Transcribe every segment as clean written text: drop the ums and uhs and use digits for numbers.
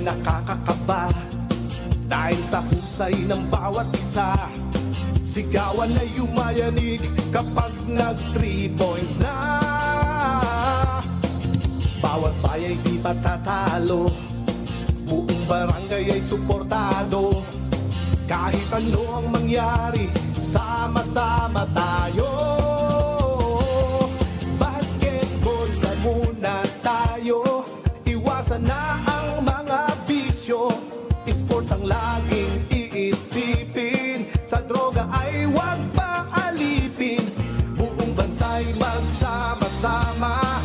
nakakakaba dahil sa husay ng bawat isa. Sigawan ay yumayanig kapag nag 3 points na. Bawat bayay di patatalo, buong barangay ay suportado. Kahit ano ang mangyari, sama-sama tayo. Basketball na muna tayo, iwasan na ang mga bisyo. Sports ang laging iisipin, sa droga ay huwag paalipin. Buong bansa'y magsama-sama.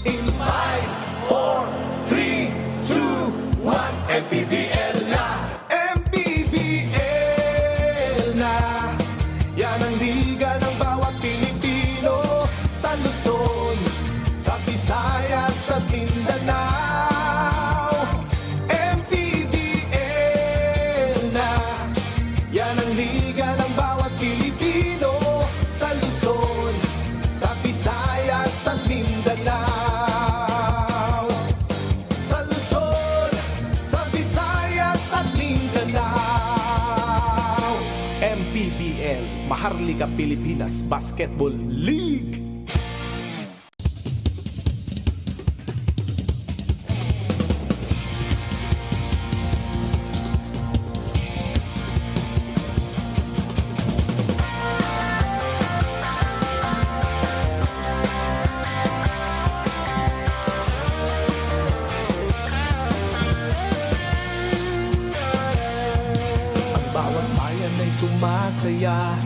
In 5, 4, 3, 2, 1, MPBL na! MPBL na! Yan ang liga ng bawat Pilipino, sa Luzon, sa Visayas at Mindanao. MPBL na! Yan ang liga ng bawat Pilipino, sa Luzon, sa Visayas at Mindanao. MPBL, Maharlika Pilipinas Basketball League. Sumasaya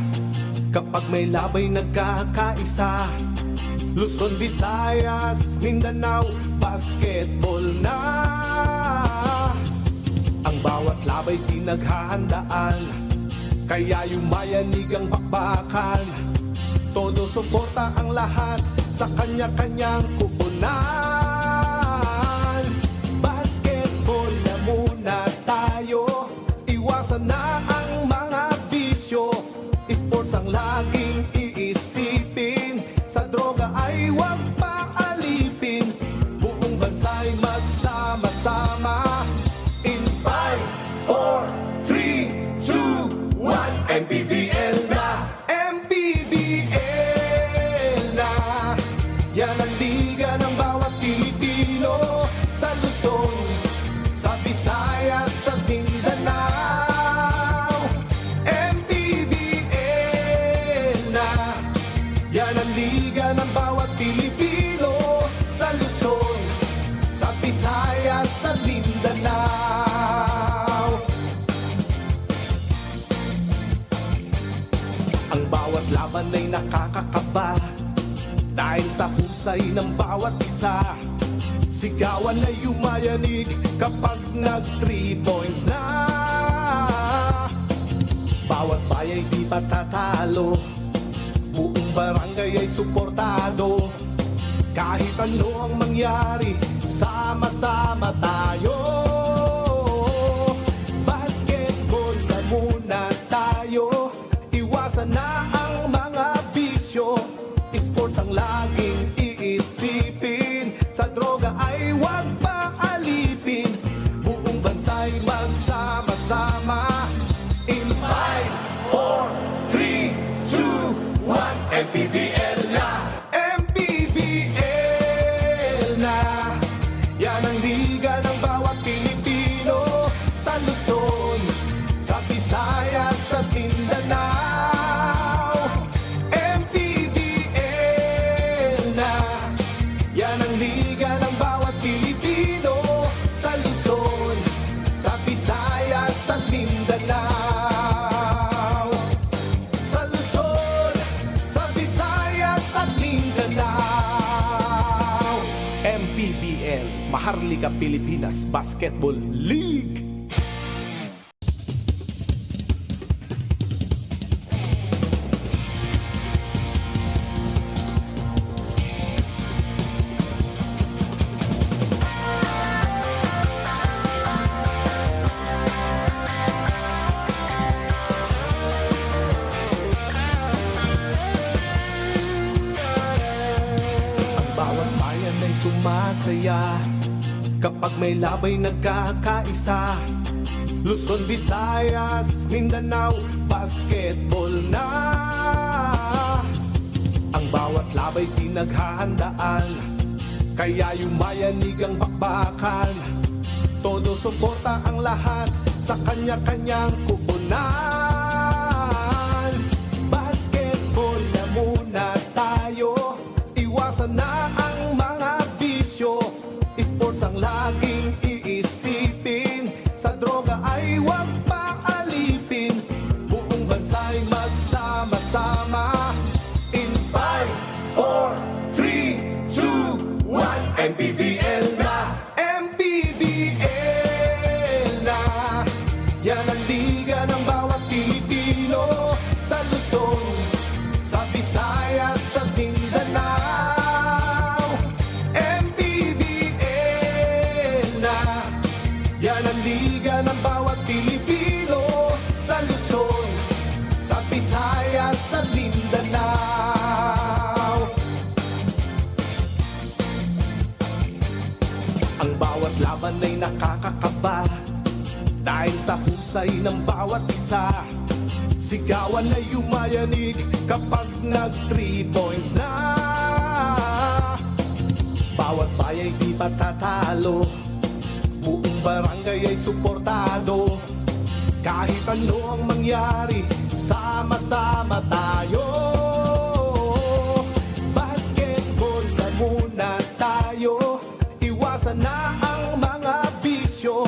kapag may labay nagkakaisa. Luzon, Visayas, Mindanao, basketball na. Ang bawat labay pinaghahandaan, kaya yumayanig ang bakbakan. Todo suporta ang lahat sa kanya-kanyang kupunan. Basketball na muna tayo, iwasan na ang mga bisyo. Sports ang laging iisipin, sa droga ay huwag paalipin. Buong bansa'y magsama-sama. In 5, 4, 3, 2, 1, MPBL na! MPBL na! Yan ang liga ng bawat Pilipino, sa Luzon, sa Visayas at Mindanao. Yan ang liga ng bawat Pilipino, sa Luzon, sa Visayas at Mindanao. Ang bawat laban ay nakakakaba dahil sa husay ng bawat isa. Sigawan ay yumayanig kapag nag 3 points na. Bawat bayay di patatalo, buong barangay ay suportado. Kahit ano ang mangyari, sama-sama tayo. Basketball na muna tayo, iwasan na ang mga bisyo. Sports ang laging iisipin, sa droga ay huwag paalipin. Buong bansa'y magsama-sama. In 5, 4, 3, 2, 1, MPBL na! MPBL na! Yan ang liga ng bawat Pilipino, sa Luzon, sa Visayas at Mindanao. MPBL na! Yan ang liga ng bawat Pilipino, sa Luzon, sa Visayas at Mindanao. MPBL, Maharlika Pilipinas Basketball League. Sumasaya kapag may labay nagkakaisa. Luzon, Visayas, Mindanao, basketball na. Ang bawat labay pinaghahandaan, kaya yumayanig ang bakbakan. Todo suporta ang lahat sa kanya-kanyang kupunan. Basketball na muna tayo, iwasan na ang mga bisyo. Sports ang laging iisipin, sa droga ay huwag paalipin. Buong bansa'y magsama-sama. In 5, 4, 3, 2, 1, MPBL na! MPBL na! Yan ang liga ng bawat Pilipino, sa Luzon, sa Visayas, sa Mindanao. MPBL na! Yan ang liga ng bawat Pilipino, sa Luzon, sa Visayas, sa Mindanao. Ang bawat laban ay nakakakaba, dahil sa husay ng bawat isa. Sigawan ay yumayanig kapag nag 3 points na. Bawat bayay di patatalo, buong barangay ay suportado. Kahit ano ang mangyari, sama-sama tayo. Basketball na muna tayo, iwasan na ang mga bisyo.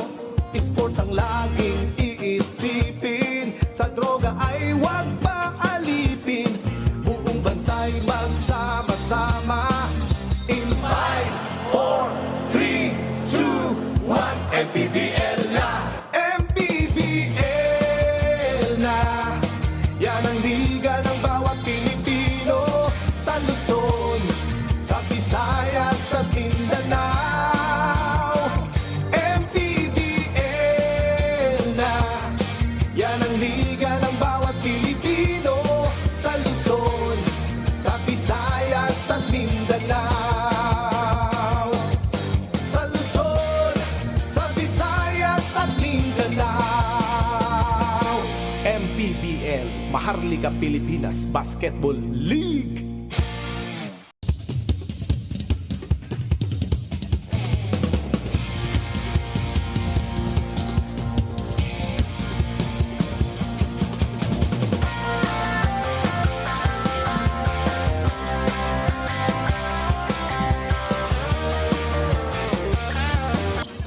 Sports ang laging iisipin, sa droga ay huwag paalipin. Buong bansa'y magsama-sama. In 5, 4, 3, 2, 1, MPBL na! MPBL na! Yan ang liga ng bawat Pilipino, sa Luzon, sa Visayas, sa Mindanao. MPBL na! Yan ang liga ng bawat Pilipino, sa Luzon, sa Visayas, sa Mindanao. Sa Luzon, sa Visayas, at Mindanao. MPBL, Maharlika Pilipinas Basketball League.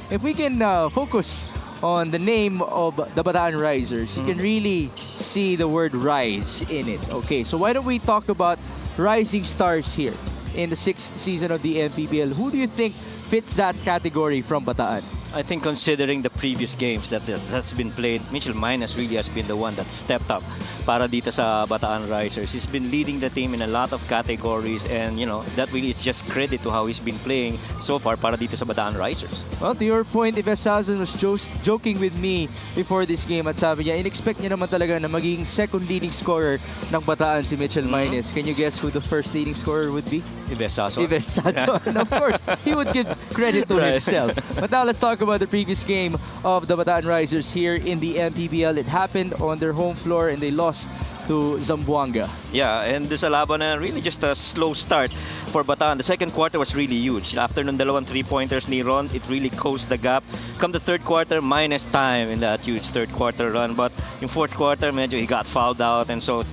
If we can focus on the name of the Bataan Risers, you can really see the word rise in it. Okay, so why don't we talk about rising stars here in the 6th season of the MPBL? Who do you think fits that category from Bataan? I think considering the previous games that's been played, Mitchell Minus really has been the one that stepped up para dito sa Bataan Risers. He's been leading the team in a lot of categories, and you know that really is just credit to how he's been playing so far para dito sa Bataan Risers. Well, to your point, Ives Salzan was joking with me before this game at sabi niya, in-expect niya naman talaga na maging second leading scorer ng Bataan si Mitchell Minus. Can you guess who the first leading scorer would be? Ives Salzan. Ives Salzan. Of course, he would give credit to himself. But now let's talk about the previous game of the Bataan Risers here in the MPBL. It happened on their home floor and they lost to Zamboanga. Yeah, and this laban na really just a slow start for Bataan. The second quarter was really huge. After nung dalawang 3-pointers ni Ron, it really closed the gap. Come the third quarter, minus time in that huge third quarter run. But in fourth quarter, medyo he got fouled out, and so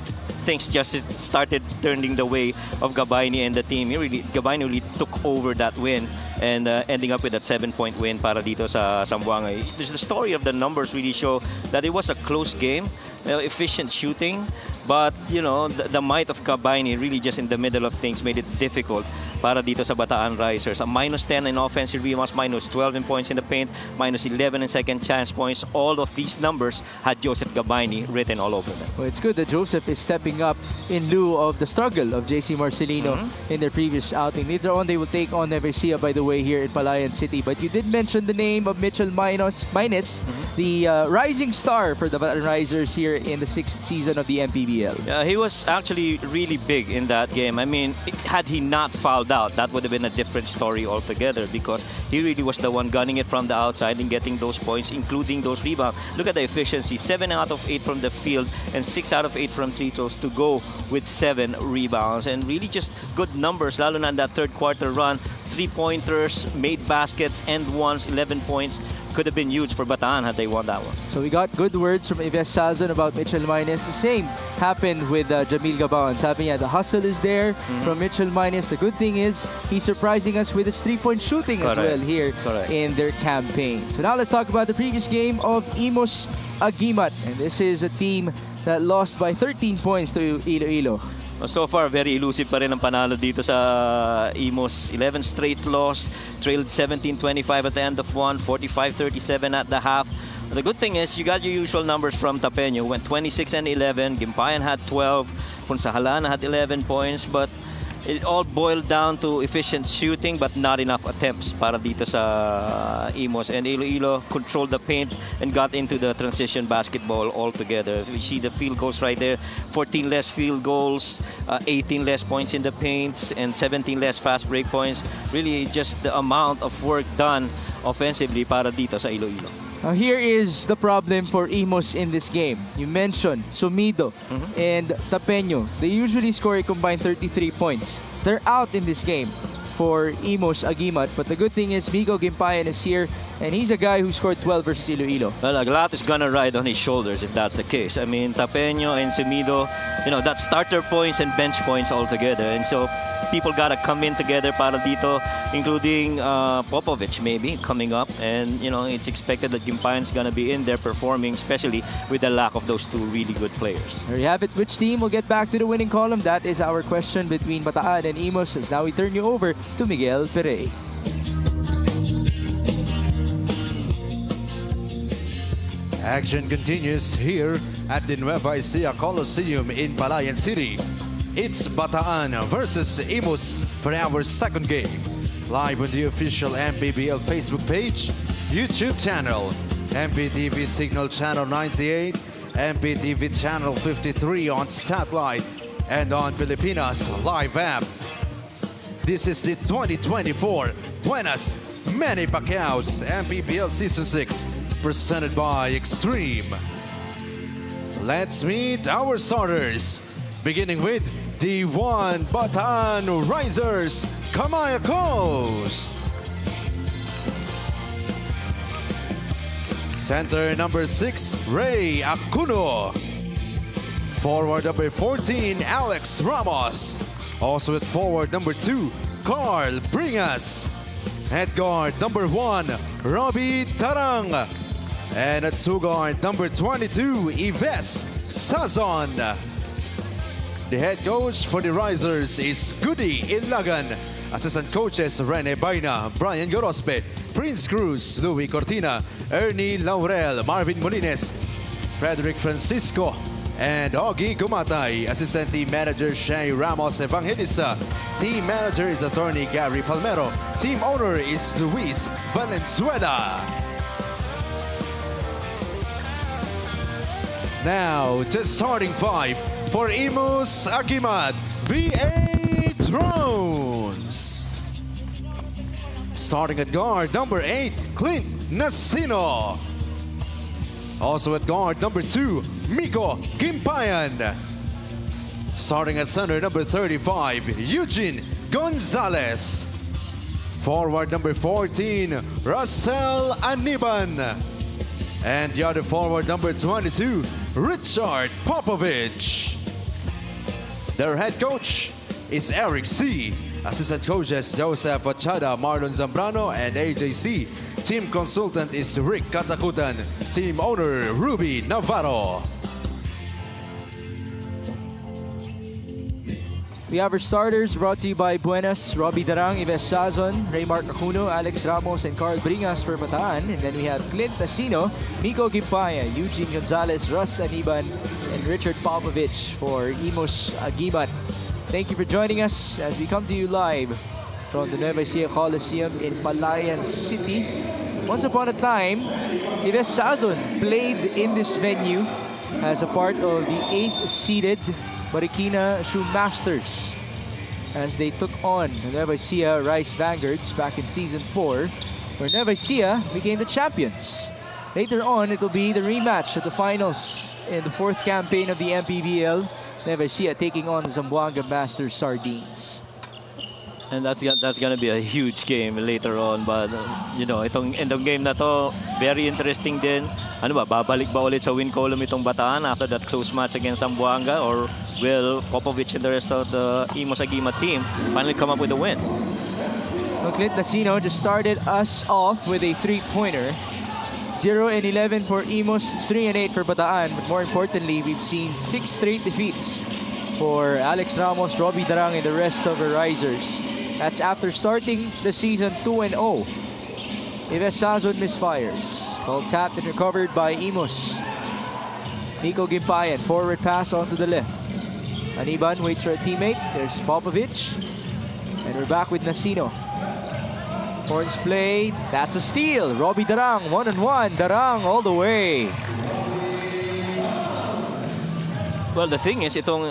things just started turning the way of Gabayni and the team. Gabayni really took over that win and ending up with that 7-point win para dito sa Zamboanga. The story of the numbers really show that it was a close game, efficient shooting, but you know the might of Gabayni really just in the middle of things made it difficult para dito sa Bataan Risers. A -10 in offensive rebounds, -12 in points in the paint, -11 in second chance points. All of these numbers had Joseph Gabayni written all over them. Well, it's good that Joseph is stepping up in lieu of the struggle of JC Marcelino in their previous outing. Later on, they will take on Nevesia, by the way, here in Palayan City. But you did mention the name of Mitchell Minus, the rising star for the Bataan Risers here in the 6th season of the MPBL. Yeah, he was actually really big in that game. I mean, had he not fouled fouled out, that would have been a different story altogether, because he really was the one gunning it from the outside and getting those points, including those rebounds. Look at the efficiency, 7 out of 8 from the field and 6 out of 8 from free throws to go with 7 rebounds. And really just good numbers, lalo na in that third quarter run. 3-pointers, made baskets, and ones, 11 points. Could have been huge for Bataan had they won that one. So we got good words from Ives Sazon about Mitchell Minus. The same happened with Jamil Gabon. Sabi niya, the hustle is there from Mitchell Minus. The good thing is, he's surprising us with his 3-point shooting as well here in their campaign. So now let's talk about the previous game of Imus Agimat. And this is a team that lost by 13 points to Iloilo. So far, very elusive pa rin ang panalo dito sa Imus. 11 straight loss, trailed 17-25 at the end of one, 45-37 at the half. The good thing is, you got your usual numbers from Tapeño. Went 26 and 11. Gimpayan had 12. Punsahalana had 11 points. But it all boiled down to efficient shooting but not enough attempts para dito sa Imus. And Iloilo controlled the paint and got into the transition basketball altogether. We see the field goals right there. 14 less field goals, 18 less points in the paints, and 17 less fast break points. Really just the amount of work done offensively para dito sa Iloilo. Now here is the problem for Imus in this game. You mentioned Sumido and Tapeño. They usually score a combined 33 points. They're out in this game for Imus Agimat. But the good thing is Migo Gimpayan is here, and he's a guy who scored 12 versus Iloilo. Well, a lot is gonna ride on his shoulders if that's the case. I mean, Tapeño and Sumido, that's starter points and bench points altogether. And so people gotta come in together para dito, including Popovich maybe coming up. And, it's expected that Gimpayan's gonna be in there performing, especially with the lack of those two really good players. There you have it. Which team will get back to the winning column? That is our question between Bataan and Imus. As now we turn you over to Miguel Perey. Action continues here at the Nueva Ecija Coliseum in Palayan City. It's Bataan versus Imus for our second game. Live on the official MPBL Facebook page, YouTube channel, MPTV Signal Channel 98, MPTV Channel 53 on satellite, and on Pilipinas Live app. This is the 2024 Buenas Manny Pacquiao's MPBL Season 6, presented by Extreme. Let's meet our starters, beginning with D1 Bataan Risers, Kamaya Coast. Center number 6, Ray Acuno. Forward number 14, Alex Ramos. Also at forward number 2, Carl Bringas. At guard number 1, Robbie Tarang. And at 2 guard number 22, Ives Sazon. The head coach for the Risers is Goody Ilagan. Assistant coaches Rene Baina, Brian Gorospe, Prince Cruz, Louis Cortina, Ernie Laurel, Marvin Molines, Frederick Francisco, and Augie Gumatay. Assistant team manager Shay Ramos Evangelista. Team manager is attorney Gary Palmero. Team owner is Luis Valenzuela. Now, the starting 5 for Imus Agimat, VA Drones. Starting at guard, number 8, Clint Nasino. Also at guard, number 2, Miko Gimpayan. Starting at center, number 35, Eugene Gonzalez. Forward, number 14, Russell Aniban. And the other forward, number 22, Richard Popovich. Their head coach is Eric C. Assistant coaches Joseph Ochada, Marlon Zambrano, and AJC. Team consultant is Rick Katakutan. Team owner Ruby Navarro. We have our starters brought to you by Buenas, Robbie Darang, Ives Sazon, Raymark Acuno, Alex Ramos, and Carl Bringas for Bataan. And then we have Clint Nasino, Miko Gimpaya, Eugene Gonzalez, Russ Aniban, and Richard Popovich for Imus Agimat. Thank you for joining us as we come to you live from the Nueva Ecija Coliseum in Palayan City. Once upon a time, Ives Sazon played in this venue as a part of the 8th seeded Marikina Shoe Masters. as they took on Nueva Ecija Rice Vanguards back in Season 4, where Nueva Ecija became the champions. Later on, it will be the rematch of the finals in the 4th campaign of the MPBL. Nueva Ecija taking on the Zamboanga Masters Sardines. And that's gonna be a huge game later on, but you know, itong end of game na to, very interesting din. Ano ba, babalik ba ulit sa win column itong Bataan after that close match against Zamboanga, or will Popovich and the rest of the Imus Agima team finally come up with a win? Well, Clint Nasino just started us off with a 3-pointer. 0 and 11 for Imus, 3 and 8 for Bataan. But more importantly, we've seen 6 straight defeats for Alex Ramos, Robbie Darang, and the rest of the Risers. That's after starting the season 2 and 0. Ives Sazon misfires. Ball tapped and recovered by Imus. Nico Gimpayan, forward pass onto the left. Aniban waits for a teammate. There's Popovich. And we're back with Nasino. Horns play. That's a steal. Robbie Darang, 1-on-1. Darang all the way. Well, the thing is, itong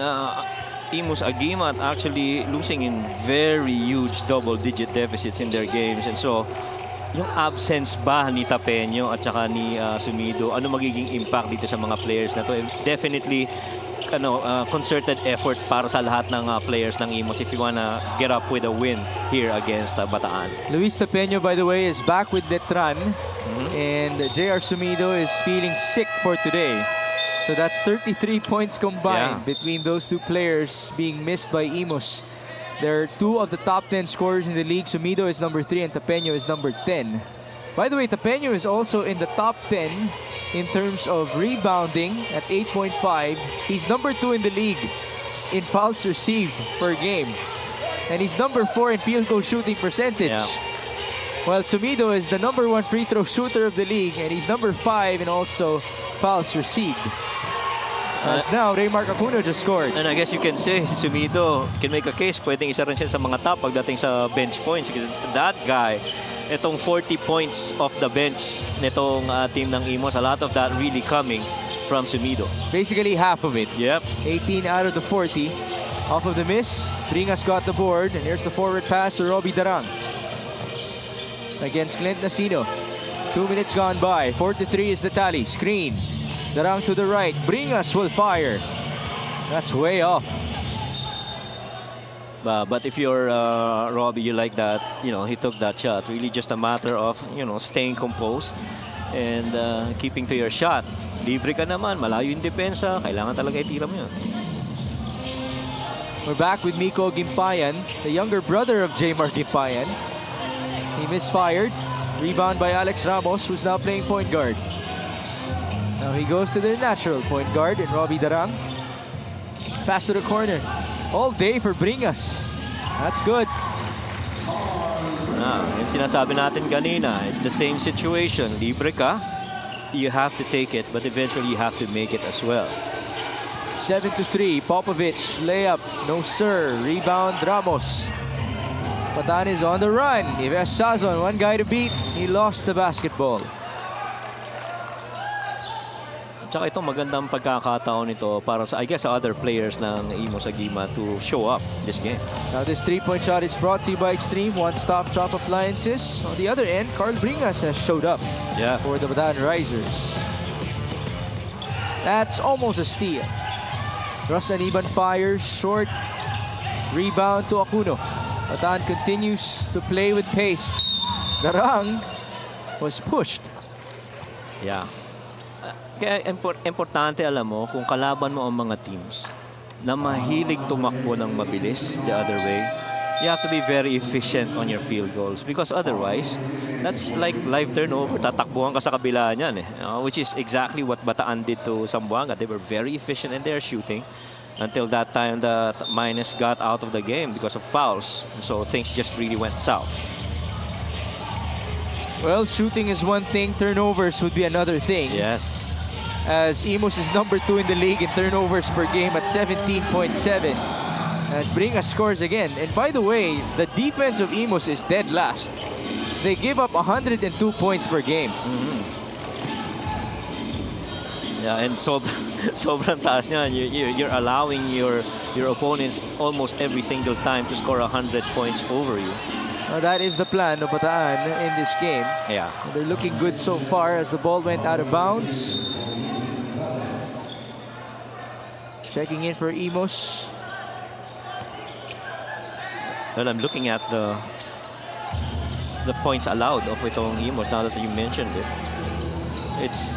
Imus Agima actually losing in very huge double-digit deficits in their games. And so, yung absence ba ni Tapeño at saka ni Sumido, ano magiging impact dito sa mga players na to? Definitely, concerted effort para sa lahat ng players ng Imus if you wanna get up with a win here against Bataan. Luis Tapeño, by the way, is back with Letran. And J.R. Sumido is feeling sick for today. So that's 33 points combined between those two players being missed by Imus. They're 2 of the top 10 scorers in the league. Sumido is number 3 and Tapeño is number 10. By the way, Tapeño is also in the top 10 in terms of rebounding at 8.5. He's number 2 in the league in fouls received per game. And he's number 4 in field goal shooting percentage. While Sumido is the number 1 free throw shooter of the league, and he's number 5 in also fouls received. As now, Raymark Acuno just scored. And I guess you can say, si Sumido can make a case, pwedeng isa rin siya sa mga top pagdating sa bench points. Because that guy, itong 40 points off the bench nitong team ng Imus, a lot of that really coming from Sumido. Basically half of it. Yep. 18 out of the 40. Off of the miss, Bringas got the board, and here's the forward pass to Robbie Darang. Against Clint Nasino. 2 minutes gone by. 4-3 is the tally. Screen. Darang to the right. Bringas will fire. That's way off. But if you're Robbie, you like that, he took that shot. Really just a matter of, staying composed and keeping to your shot. Libre ka naman, malayo yung depensa. Kailangan talaga itira mo yun. We're back with Miko Gimpayan, the younger brother of Jmar Gimpayan. He misfired. Rebound by Alex Ramos, who's now playing point guard. Now he goes to their natural point guard in Robbie Darang. Pass to the corner. All day for Bringas. That's good. Yung sinasabi natin kanina, it's the same situation. Libre ka, you have to take it, but eventually you have to make it as well. 7-3. Popovich, layup. No sir. Rebound Ramos. Bataan is on the run. Ives Sazon, one guy to beat. He lost the basketball. Tsaka ito magandang pagkakataon ito para sa, I guess, sa other players ng Imus Agima to show up this game. Now this 3-point shot is brought to you by Extreme One-Stop Shop Appliances. On the other end, Carl Bringas has showed up for the Bataan Risers. That's almost a steal. Ross Aniban fires short. Rebound to Acuno. Bataan continues to play with pace. Darang was pushed. Yeah. Kaya importante, alam mo, kung kalaban mo ang mga teams na mahilig tumakbo ng mabilis the other way, you have to be very efficient on your field goals because otherwise, that's like live turnover. Tatakbuhan ka sa kabila niyan which is exactly what Bataan did to Zamboanga. They were very efficient in their shooting until that time the minus got out of the game because of fouls. So things just really went south. Well, shooting is one thing, turnovers would be another thing. Yes. As Imus is number 2 in the league in turnovers per game at 17.7. As Bringas scores again. And by the way, the defense of Imus is dead last. They give up 102 points per game. Yeah, and sobrang taas niya. You're allowing your opponents almost every single time to score 100 points over you. Well, that is the plan of Bataan in this game. Yeah. They're looking good so far as the ball went out of bounds. Checking in for Imus. Well, I'm looking at the points allowed of itong Imus now that you mentioned it. It's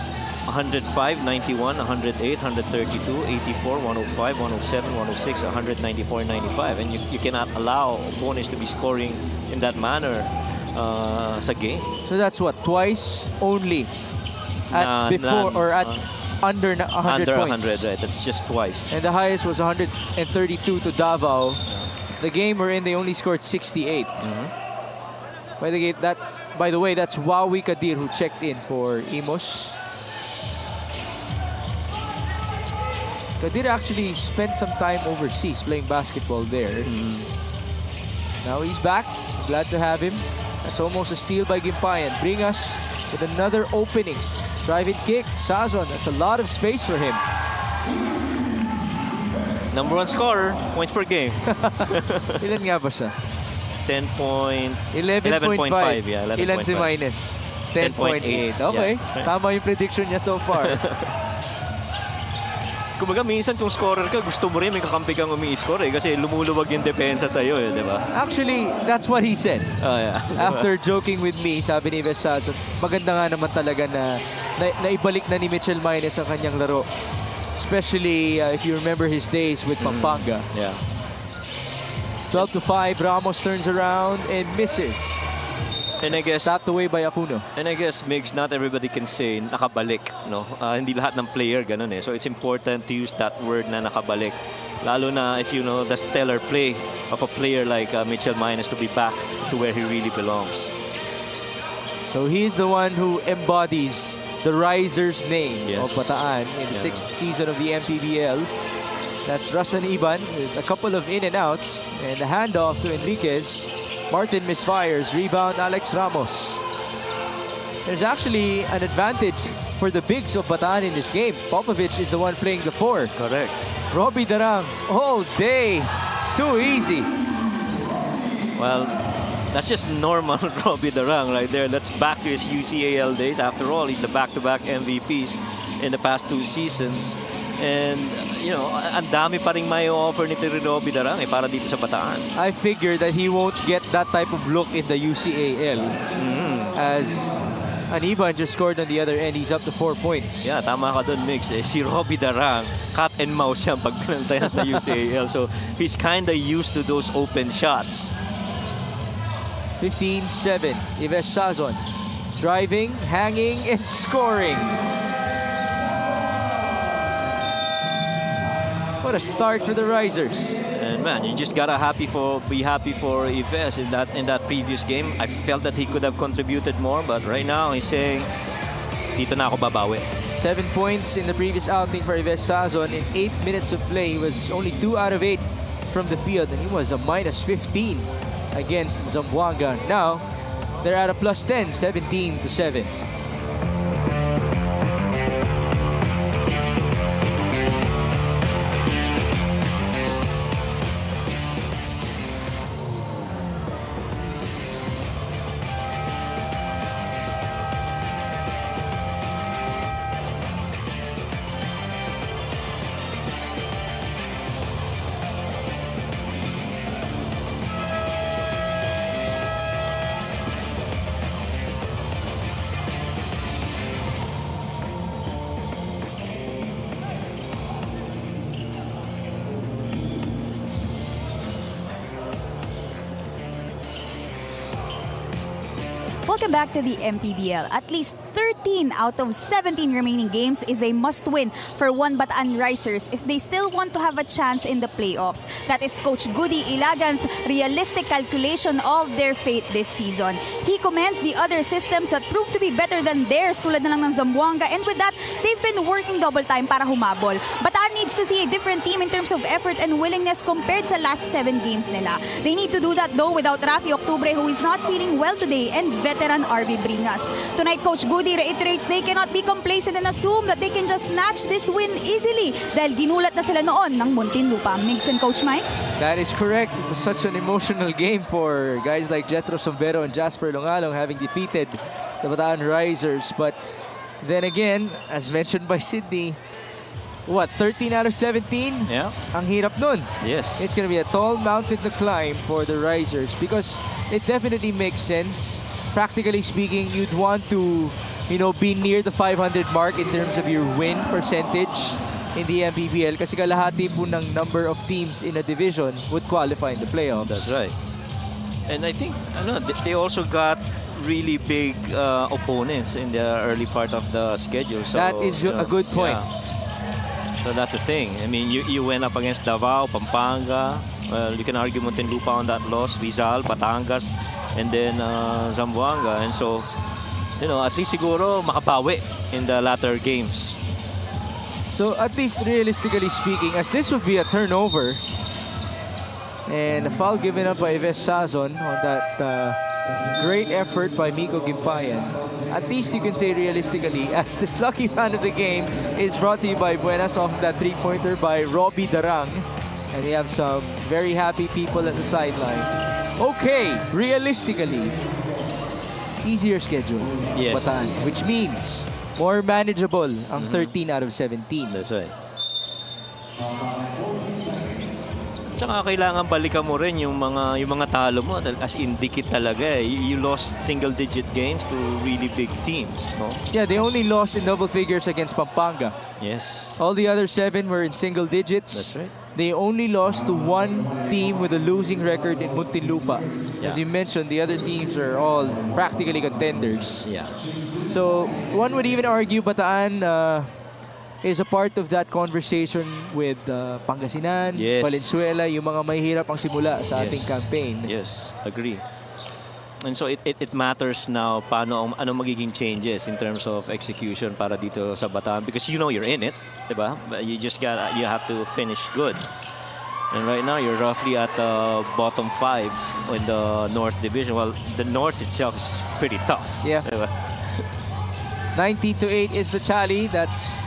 105, 91, 108, 132, 84, 105, 107, 106, 194, 95. And you cannot allow opponents to be scoring in that manner sa game. So that's what, twice only at before or at under 100 under points. 100, right? That's just twice. And the highest was 132 to Davao. The game we're in, they only scored 68. By the way, that's Wawi Kadir who checked in for Imus. Kadir actually spent some time overseas playing basketball there. Now he's back. Glad to have him. That's almost a steal by Gimpayan. Bring us with another opening. Drive-in kick. Sazon. That's a lot of space for him. Number 1 scorer, points per game. Ilan nga ba siya? 11.5. 11.5. Yeah, 11.5. Ilan si minus? 10.8. Okay. Yeah. Tama yung prediction niya so far. Kumbaga minsan kung scorer ka, gusto mo rin may kakampi kang umi-score kasi lumuluwag yung depensa sa'yo di ba? Actually, that's what he said. Oh, yeah. After joking with me, sabi ni Vesaz, maganda nga naman talaga na naibalik na ni Mitchell Maynes ang kanyang laro. Especially if you remember his days with Pampanga. Yeah. 12-5, Ramos turns around and misses. And I guess Stopped away by Acuno. And I guess, Migs, not everybody can say nakabalik, no? Hindi lahat ng player ganun eh. So it's important to use that word na nakabalik. Lalo na if you know the stellar play of a player like Mitchell Maynes to be back to where he really belongs. So he's the one who embodies the riser's name of Bataan in the 6th season of the MPBL. That's Rasan Iban with a couple of in and outs and the handoff to Enriquez. Martin misfires. Rebound, Alex Ramos. There's actually an advantage for the bigs of Bataan in this game. Popovich is the one playing the 4. Correct. Robbie Darang all day. Too easy. Well, that's just normal Robbie Darang right there. That's back to his UCAL days. After all, he's the back-to-back MVPs in the past 2 seasons. And, you know, ang dami pa rin may offer ni Robbie Darang para dito sa Bataan. I figure that he won't get that type of look in the UCAL. As Aniban just scored on the other end. He's up to 4 points. Yeah, tama ka dun, Mix. Si Robbie Darang, cat and mouse yan pag pinaltayan sa UCAL. So, he's kinda used to those open shots. 15-7. Ives Sazon. Driving, hanging, and scoring. What a start for the Risers. And man, you just gotta be happy for Ives in that previous game. I felt that he could have contributed more, but right now he's saying, dito na ako babawi. 7 points in the previous outing for Ives Sazon. In 8 minutes of play, he was only 2 out of 8 from the field, and he was a minus 15 against Zamboanga. Now, they're at a plus 10, 17-7. Welcome back to the MPBL. At least 13 out of 17 remaining games is a must-win for one Bataan Risers if they still want to have a chance in the playoffs. That is Coach Goody Ilagan's realistic calculation of their fate this season. He commends the other systems that proved to be better than theirs tulad na lang ng Zamboanga, and with that, they've been working double time para humabol. Bataan needs to see a different team in terms of effort and willingness compared sa last 7 games nila. They need to do that though without Rafi Octubre, who is not feeling well today, and veteran RV Bringas. Tonight, Coach Goody really reiterates they cannot be complacent and assume that they can just snatch this win easily dahil ginulat na sila noon ng Muntinlupa. Migs and Coach Mike? That is correct. It was such an emotional game for guys like Jetro Sombero and Jasper Longalong having defeated the Bataan Risers. But then again, as mentioned by Sydney, 13 out of 17? Yeah. Ang hirap nun. Yes. It's going to be a tall mountain to climb for the Risers because it definitely makes sense. Practically speaking, you'd want to, be near the 500 mark in terms of your win percentage in the MPBL kasi kalahati po ng number of teams in a division would qualify in the playoffs. That's right. And I think they also got really big opponents in the early part of the schedule. So, That is a good point. Yeah. So that's the thing. I mean, you went up against Davao, Pampanga. Well, you can argue Muntinlupa on that loss, Rizal, Batangas, and then Zamboanga. And so, at least siguro makabawi in the latter games. So at least realistically speaking, as this would be a turnover and a foul given up by Yves Sazon on that great effort by Miko Gimpayan. At least you can say realistically, as this lucky fan of the game is brought to you by Buenas off that three-pointer by Robbie Darang. And we have some very happy people at the sideline. Okay, realistically, easier schedule. Yes. Bataan, which means more manageable ang 13 out of 17. That's right. Tsaka kailangan balikan mo rin yung mga talo mo as in dikit talaga eh. You lost single digit games to really big teams, no? Yeah, they only lost in double figures against Pampanga. Yes. All the other 7 were in single digits. That's right. They only lost to one team with a losing record in Muntinlupa. As you mentioned, the other teams are all practically contenders. Yeah. So one would even argue Bataan is a part of that conversation with Pangasinan, Yes. Valenzuela, yung mga mahihirap ang simula sa ating campaign. Yes, agree. And so it matters now ano magiging changes in terms of execution para dito sa Bataan because you're in it, diba? But you have to finish good. And right now you're roughly at the bottom 5 in the North Division. Well, the North itself is pretty tough. Yeah. Diba? 90-8 is the tally. That's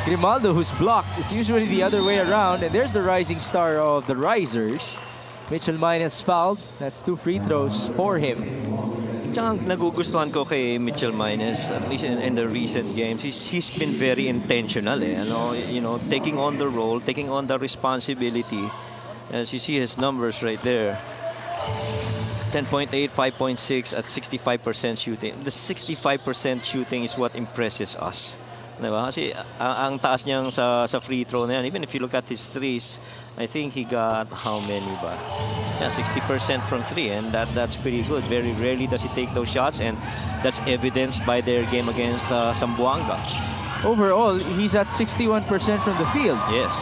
Grimaldo who's blocked. It's usually the other way around. And there's the rising star of the Risers. Mitchell Minus fouled. That's 2 free throws for him. Tsaka nagugustuhan ko kay Mitchell Minus, at least in the recent games, he's been very intentional. Taking on the role, taking on the responsibility. As you see his numbers right there. 10.8, 5.6 at 65% shooting. The 65% shooting is what impresses us. Diba? Kasi ang taas niyang sa free throw na yan. Even if you look at his threes, I think he got how many ba? Yeah, 60% from 3 and that's pretty good. Very rarely does he take those shots and that's evidenced by their game against Zamboanga. Overall, he's at 61% from the field. Yes.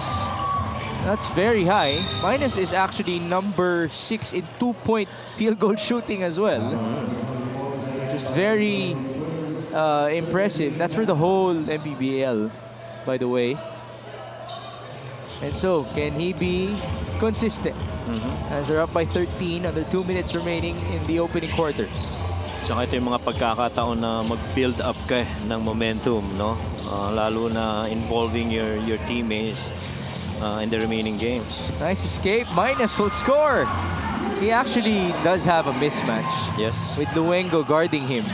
That's very high. Minus is actually number 6 in 2-point field goal shooting as well. Just very impressive. That's for the whole MPBL, by the way. And so, can he be consistent? As they're up by 13, under 2 minutes remaining in the opening quarter. Tsaka ito yung mga pagkakataon na mag-build up ka ng momentum, no? Lalo na involving your teammates in the remaining games. Nice escape. Minus will score. He actually does have a mismatch. Yes. With Luengo guarding him.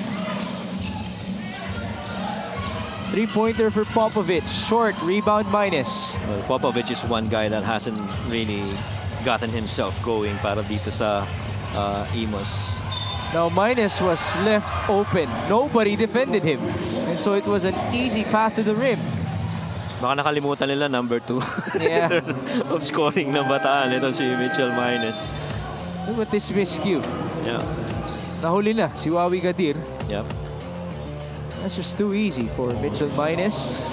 3-pointer for Popovich. Short, rebound Minus. Well, Popovich is one guy that hasn't really gotten himself going para dito sa Imus. Now Minus was left open. Nobody defended him. And so it was an easy path to the rim. Baka nakalimutan nila number 2 Yeah. of scoring ng Bataan. Ito si Mitchell Minus. Look at this miscue. Yeah. Nahuli na si Wawi Gadir. Yep. That's just too easy for Mitchell Minus.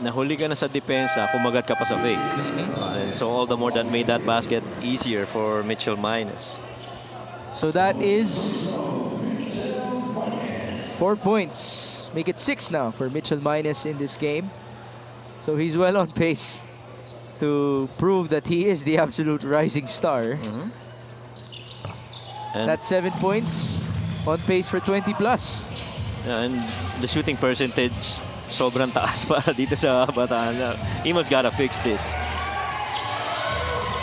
Nahuli ka na sa depensa, kumagat ka pa sa fake. And so all the more that made that basket easier for Mitchell Minus. So that is 4 points. Make it 6 now for Mitchell Minus in this game. So he's well on pace to prove that he is the absolute rising star. And That's 7 points. On pace for 20 plus. And the shooting percentage sobrang taas para dito sa Bataan. Imus gotta fix this.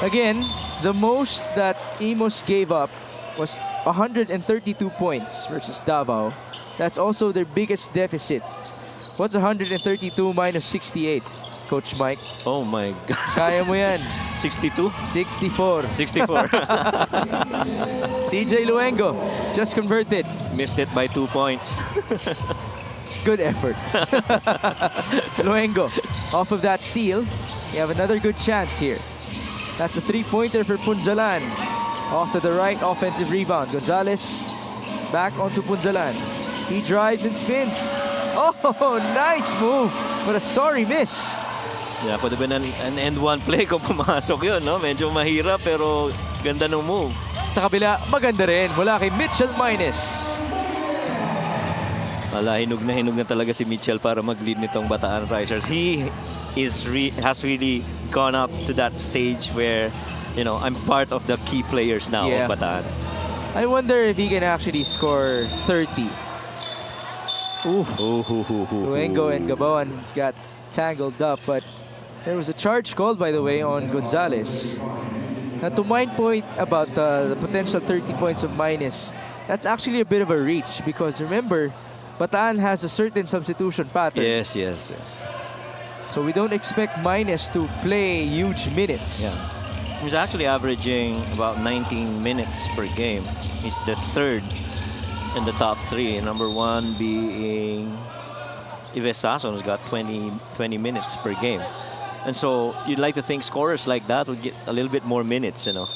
Again, the most that Imus gave up was 132 points versus Davao. That's also their biggest deficit. What's 132 minus 68, Coach Mike? Oh my God. Kaya mo yan. 62? 64. 64. CJ Luengo just converted. Missed it by 2 points. Good effort. Luengo off of that steal. You have another good chance here. That's a three-pointer for Punzalan. Off to the right, offensive rebound. Gonzalez back onto Punzalan. He drives and spins. Oh, nice move, but a sorry miss. Yeah, could have been an end one play kung pumasok yun, no? Medyo mahirap pero ganda ng move. Sa kabila, maganda rin mula kay Mitchell Minus. Wala, hinug na talaga si Mitchell para mag-lead nitong Bataan Risers. He has really gone up to that stage where, you know, I'm part of the key players now of Bataan. I wonder if he can actually score 30. Luengo and Gabawan got tangled up, but there was a charge called, by the way, on Gonzalez. Now, to my point about the potential 30 points of Minus, that's actually a bit of a reach because remember, Bataan has a certain substitution pattern. Yes. So we don't expect Minus to play huge minutes. Yeah. He's actually averaging about 19 minutes per game. He's the third in the top three. Number one being Ives Sason, who's got 20 minutes per game. And so you'd like to think scorers like that would get a little bit more minutes, you know.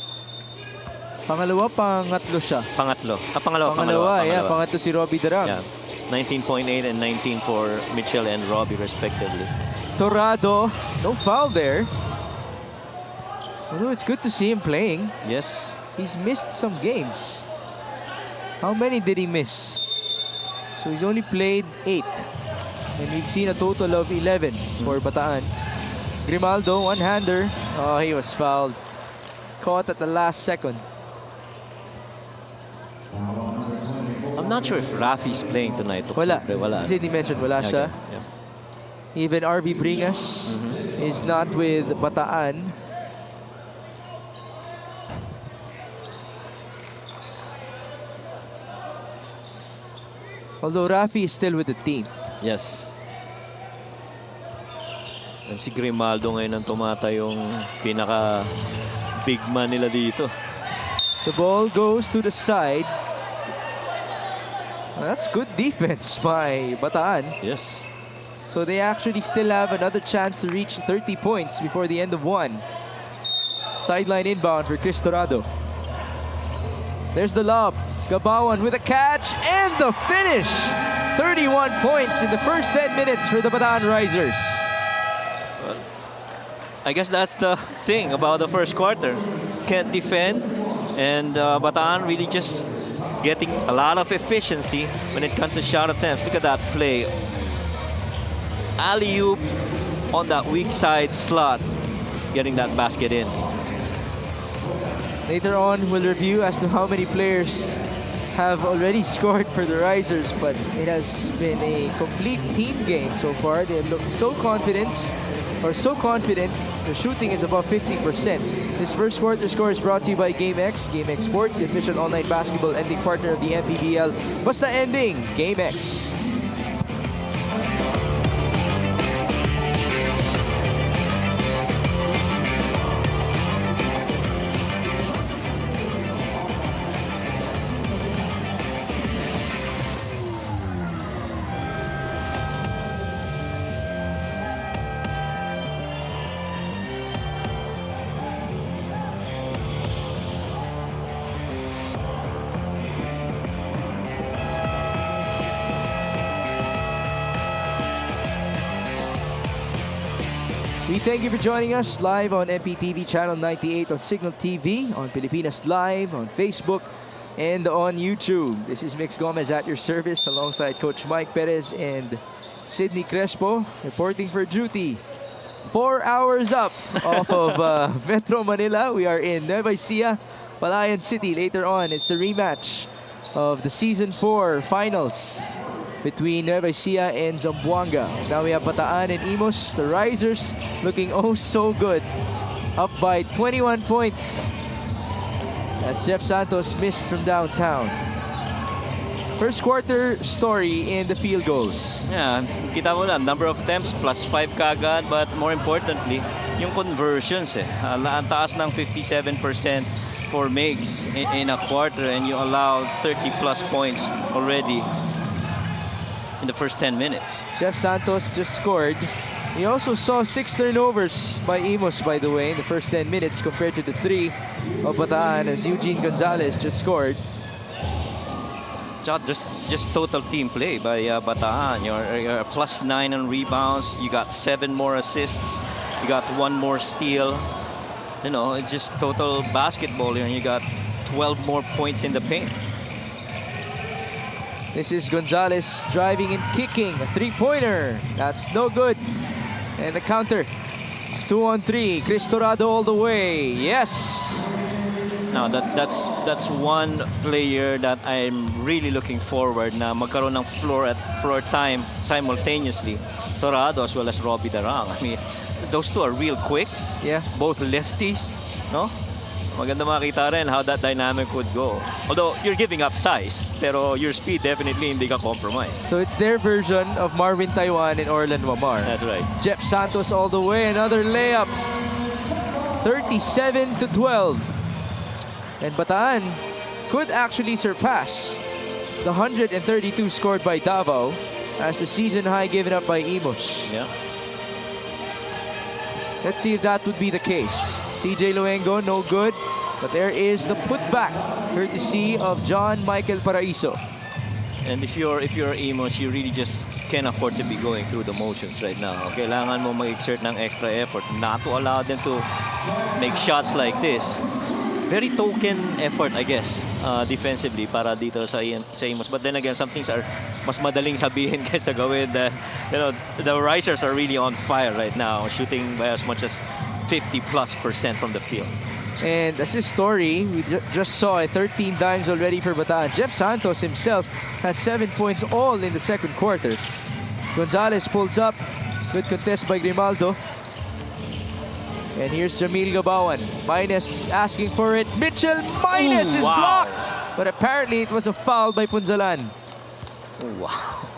Pangatlo siya. Pangalawa. Pangatlo si Robbie Darang. Yeah. 19.8 and 19 for Mitchell and Robbie respectively. Torrado, no foul there. Although it's good to see him playing. Yes. He's missed some games. How many did he miss? So he's only played 8. And we've seen a total of 11 for Bataan. Grimaldo, one-hander. Oh, he was fouled. Caught at the last second. I'm not sure if Rafi's playing tonight. Wala. Wala. Kasi he mentioned wala siya. Yeah. Even RB Bringas is not with Bataan. Although Rafi is still with the team. Yes. And si Grimaldo ngayon ang tumata yung pinaka big man nila dito. The ball goes to the side. Well, that's good defense by Bataan. Yes. So they actually still have another chance to reach 30 points before the end of one. Sideline inbound for Chris Torrado. There's the lob. Gabawan with a catch and the finish. 31 points in the first 10 minutes for the Bataan Risers. Well, I guess that's the thing about the first quarter. Can't defend, and Bataan really just getting a lot of efficiency when it comes to shot attempts. Look at that play. Alley-oop on that weak side slot, getting that basket in. Later on, we'll review as to how many players have already scored for the Risers, but it has been a complete team game so far. They have looked so confident. The shooting is above 50%. This first quarter score is brought to you by GameX. GameX Sports, the official online basketball ending partner of the MPBL. Basta ending, GameX. We thank you for joining us live on MPTV Channel 98 on Signal TV, on Pilipinas Live, on Facebook, and on YouTube. This is Mix Gomez at your service alongside Coach Mike Perez and Sydney Crespo reporting for duty. 4 hours up off of Metro Manila. We are in Nueva Ecija, Palayan City. Later on, it's the rematch of the Season 4 finals between Nueva Ecija and Zamboanga. Now we have Bataan and Imus. The Risers looking oh so good. Up by 21 points. As Jeff Santos missed from downtown. First quarter story in the field goals. Yeah, kita mo na, number of attempts, +5 kagad, but more importantly, yung conversions ang taas ng 57% for makes in a quarter, and you allowed 30 plus points already in the first 10 minutes. Jeff Santos just scored. We also saw 6 turnovers by Imus, by the way, in the first 10 minutes compared to the 3 of Bataan, as Eugene Gonzalez just scored. Just total team play by Bataan. You're +9 on rebounds. You got 7 more assists. You got 1 more steal. You know, it's just total basketball here, and you got 12 more points in the paint. This is Gonzalez driving and kicking. A 3-pointer. That's no good. And the counter. 2-on-3. Chris Torado all the way. Yes. Now that's one player that I'm really looking forward na magkaroon ng floor time simultaneously. Torado as well as Robbie Darang. I mean, those two are real quick. Yeah. Both lefties, no? Maganda makita rin how that dynamic would go. Although you're giving up size, pero your speed definitely hindi ka compromised. So it's their version of Marvin Taiwan and Orlan Wamar. That's right. Jeff Santos all the way. Another layup. 37-12. And Bataan could actually surpass the 132 scored by Davao as the season high given up by Imus. Yeah. Let's see if that would be the case. CJ Luengo, no good. But there is the putback, courtesy of John Michael Paraiso. And if you're Imus, you really just can't afford to be going through the motions right now. Kailangan mo mag-exert ng extra effort not to allow them to make shots like this. Very token effort, I guess, defensively para dito sa Imus. But then again, some things are mas madaling sabihin kaysa gawin. You know, the Risers are really on fire right now, shooting by as much as 50+% from the field. And that's his story. We just saw 13 dimes already for Bataan. Jeff Santos himself has 7 points all in the second quarter. Gonzalez pulls up. Good contest by Grimaldo. And here's Jamil Gabawan. Minus asking for it. Mitchell Minus is blocked. But apparently it was a foul by Punzalan. Wow.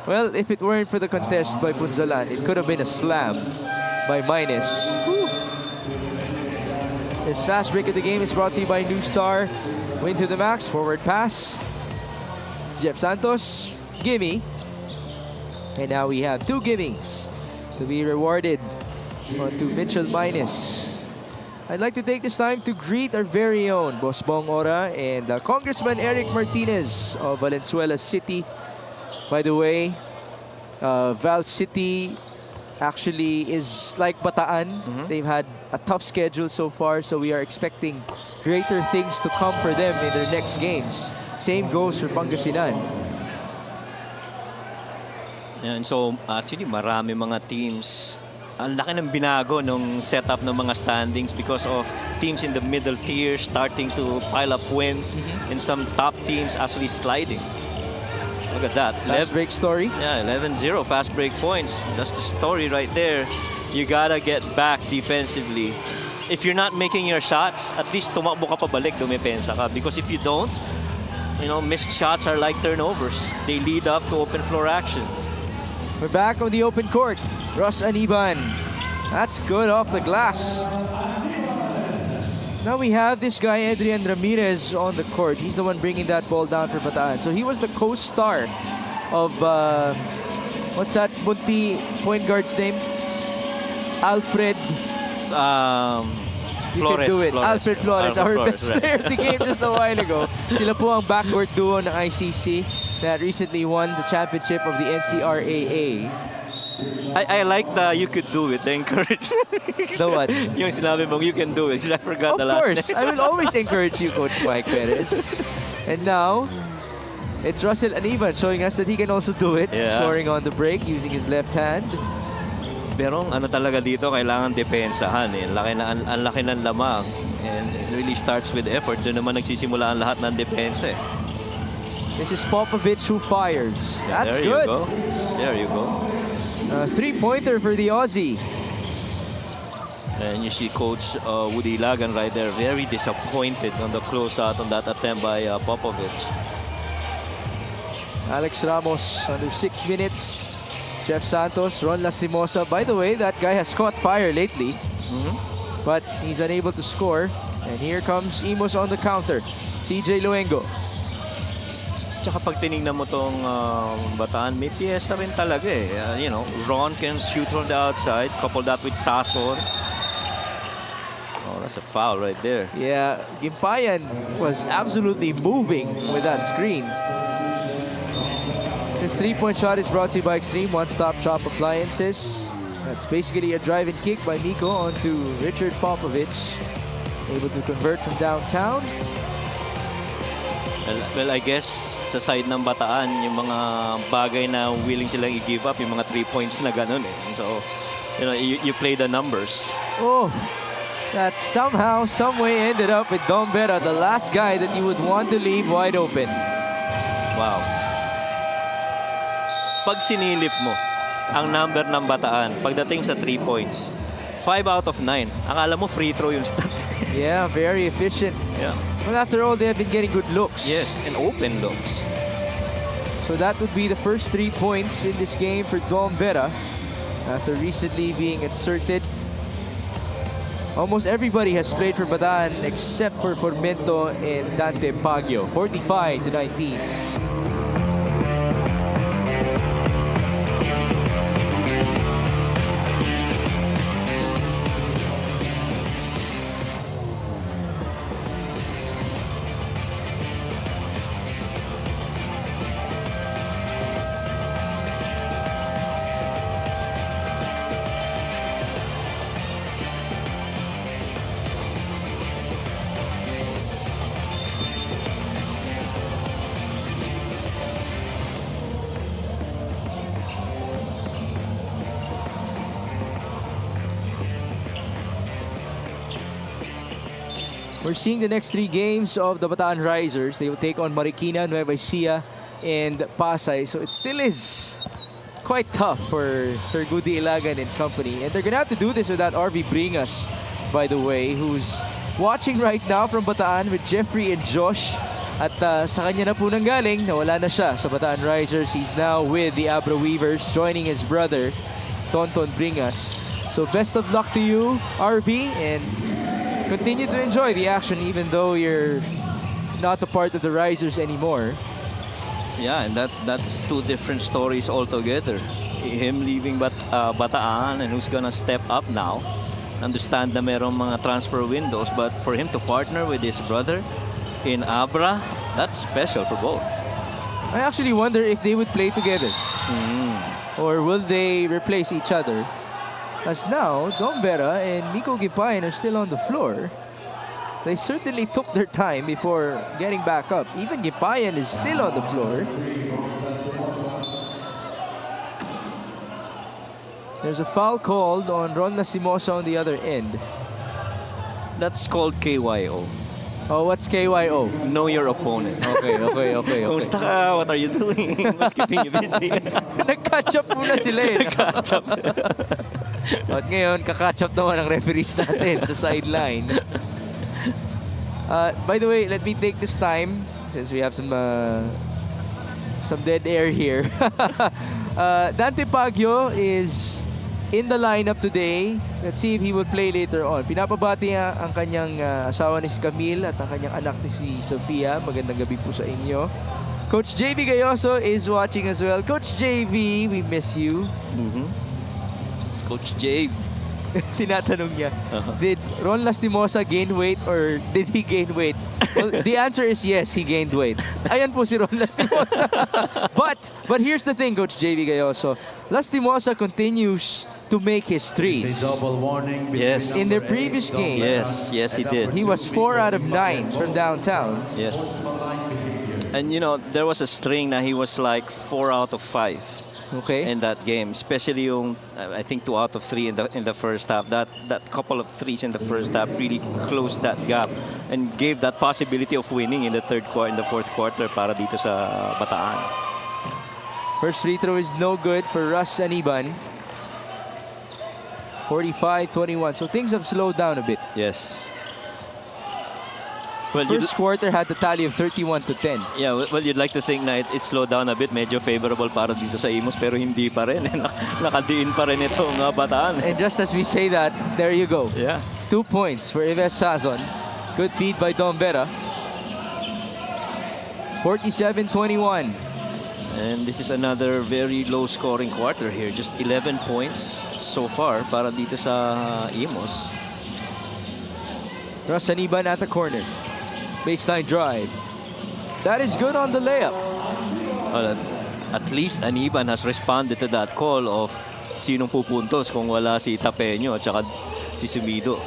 Well, if it weren't for the contest by Punzalan, it could have been a slam by Minus. This fast break of the game is brought to you by New Star. Win to the max. Forward pass. Jeff Santos. Gimme. And now we have 2 gimmies to be rewarded onto Mitchell Minus. I'd like to take this time to greet our very own Boss Bong Ora and Congressman Eric Martinez of Valenzuela City. By the way, Val City actually is like Bataan. They've had a tough schedule so far, so we are expecting greater things to come for them in their next games. Same goes for Pangasinan. And so, actually, marami mga teams. Ang laki ng binago nung setup ng mga standings because of teams in the middle tier starting to pile up wins and some top teams actually sliding. Look at that. Fast break story. Yeah, 11-0 fast break points. That's the story right there. You gotta get back defensively. If you're not making your shots, at least tumakbo ka pabalik, dumepensa ka. Because if you don't, you know, missed shots are like turnovers. They lead up to open floor action. We're back on the open court. Ross Aniban. That's good off the glass. Now we have this guy, Adrian Ramirez, on the court. He's the one bringing that ball down for Bataan. So he was the co-star of, what's that Bunti point guard's name? Alfred. You Flores, can do it. Alfred Flores, our Flores, best right. player of the game just a while ago. Sila po ang backcourt duo ng ICC that recently won the championship of the NCRAA. I like the you could do it, the encouragement. The what? Yung sinabi mong you can do it. I forgot the Of last course. name. I will always encourage you, Coach Mike Perez. And now, it's Russell Aniban showing us that he can also do it. Yeah. Scoring on the break using his left hand. Pero ano talaga dito, kailangan depensahan eh. Ang laki ng lamang. And it really starts with effort. Doon naman nagsisimula ang lahat ng depensa eh. This is Popovich who fires. That's there good. You go. There you go. Three-pointer for the Aussie. And you see Coach Woody Ilagan right there, very disappointed on the closeout on that attempt by Popovich. Alex Ramos under 6 minutes. Jeff Santos, Ron Lastimosa. By the way, that guy has caught fire lately. But he's unable to score. And here comes Imus on the counter. CJ Luengo. Tsaka pag tinignan mo tong Bataan, may piyesa rin talaga eh. You know, Ron can shoot from the outside, couple that with Sasson. Oh, that's a foul right there. Yeah, Gimpayan was absolutely moving with that screen. This three-point shot is brought to you by Extreme One-Stop Shop Appliances. That's basically a drive and kick by Nico onto Richard Popovich. Able to convert from downtown. Well, I guess sa side ng Bataan, yung mga bagay na willing silang i-give up, yung mga 3 points na ganun eh. So, you know, you play the numbers. Oh, that somehow, someway ended up with Dom Vera, the last guy that you would want to leave wide open. Wow. Pag sinilip mo ang number ng Bataan, pagdating sa 3 points, 5 out of 9. Akala mo free throw yung stat. Yeah, very efficient. Yeah. Well, after all, they have been getting good looks. Yes, and open looks. So that would be the first 3 points in this game for Dom Vera after recently being inserted. Almost everybody has played for Bataan except for Formento and Dante Baguio. 45-19. We're seeing the next 3 games of the Bataan Risers. They will take on Marikina, Nueva Ecija, and Pasay. So it still is quite tough for Sir Goody Ilagan and company. And they're going to have to do this without RV Bringas, by the way, who's watching right now from Bataan with Jeffrey and Josh. At sa kanya na po nanggaling, nawala na siya sa Bataan Risers. He's now with the Abra Weavers, joining his brother, Tonton Bringas. So best of luck to you, RV, and continue to enjoy the action even though you're not a part of the Risers anymore. Yeah, and that's 2 different stories altogether. Him leaving Bataan and who's gonna step up now. Understand na merong mga transfer windows, but for him to partner with his brother in Abra, that's special for both. I actually wonder if they would play together. Or will they replace each other? As now, Dom Vera and Nico Gimpayan are still on the floor. They certainly took their time before getting back up. Even Gimpayan is still on the floor. There's a foul called on Ron Lastimosa on the other end. That's called KYO. Oh, what's KYO? Know your opponent. Okay. Kumusta ka? What are you doing? What's keeping you busy? Nag-catch up muna sila eh. Catch up. At ngayon, kakatch up naman ang referees natin sa sideline. By the way, let me take this time, since we have some dead air here. Dante Baguio is in the lineup today. Let's see if he will play later on. Pinapabati niya ang kanyang asawa ni si Camille at ang kanyang anak ni si Sofia. Magandang gabi po sa inyo. Coach JV Gayoso is watching as well. Coach JV, we miss you. Coach Jay. Tinatanong niya, did Ron Lastimosa gain weight or did he gain weight? Well, the answer is yes, he gained weight. Ayan po si Ron Lastimosa. But here's the thing, Coach JV Gayoso. Lastimosa continues to make his threes. Yes. In their previous game, Yes, he did. he was 4 out of 9 from downtown. Yes. And you know, there was a string that he was like 4 out of 5 Okay. in that game, especially yung I think 2 out of 3 in the first half. That couple of threes in the first half really closed that gap and gave that possibility of winning in the fourth quarter para dito sa Bataan. First free throw is no good for Russ Aniban. 45-21. So things have slowed down a bit. Yes. Well, First quarter had the tally of 31-10. yeah, well, you'd like to think na it slowed down a bit, medyo favorable para dito sa Imus, pero hindi pa rin. Nakadiin pa rin itong Bataan. And just as we say that, there you go. Yeah. 2 points for Ives Sazon. Good feed by Don Vera. 47-21. And this is another very low scoring quarter here. Just 11 points so far para dito sa Imus. Russ Aniban at the corner. Baseline drive. That is good on the layup. Well, at least Aniban has responded to that call of sinong pupuntos kung wala si Tapeño at saka si Sumido.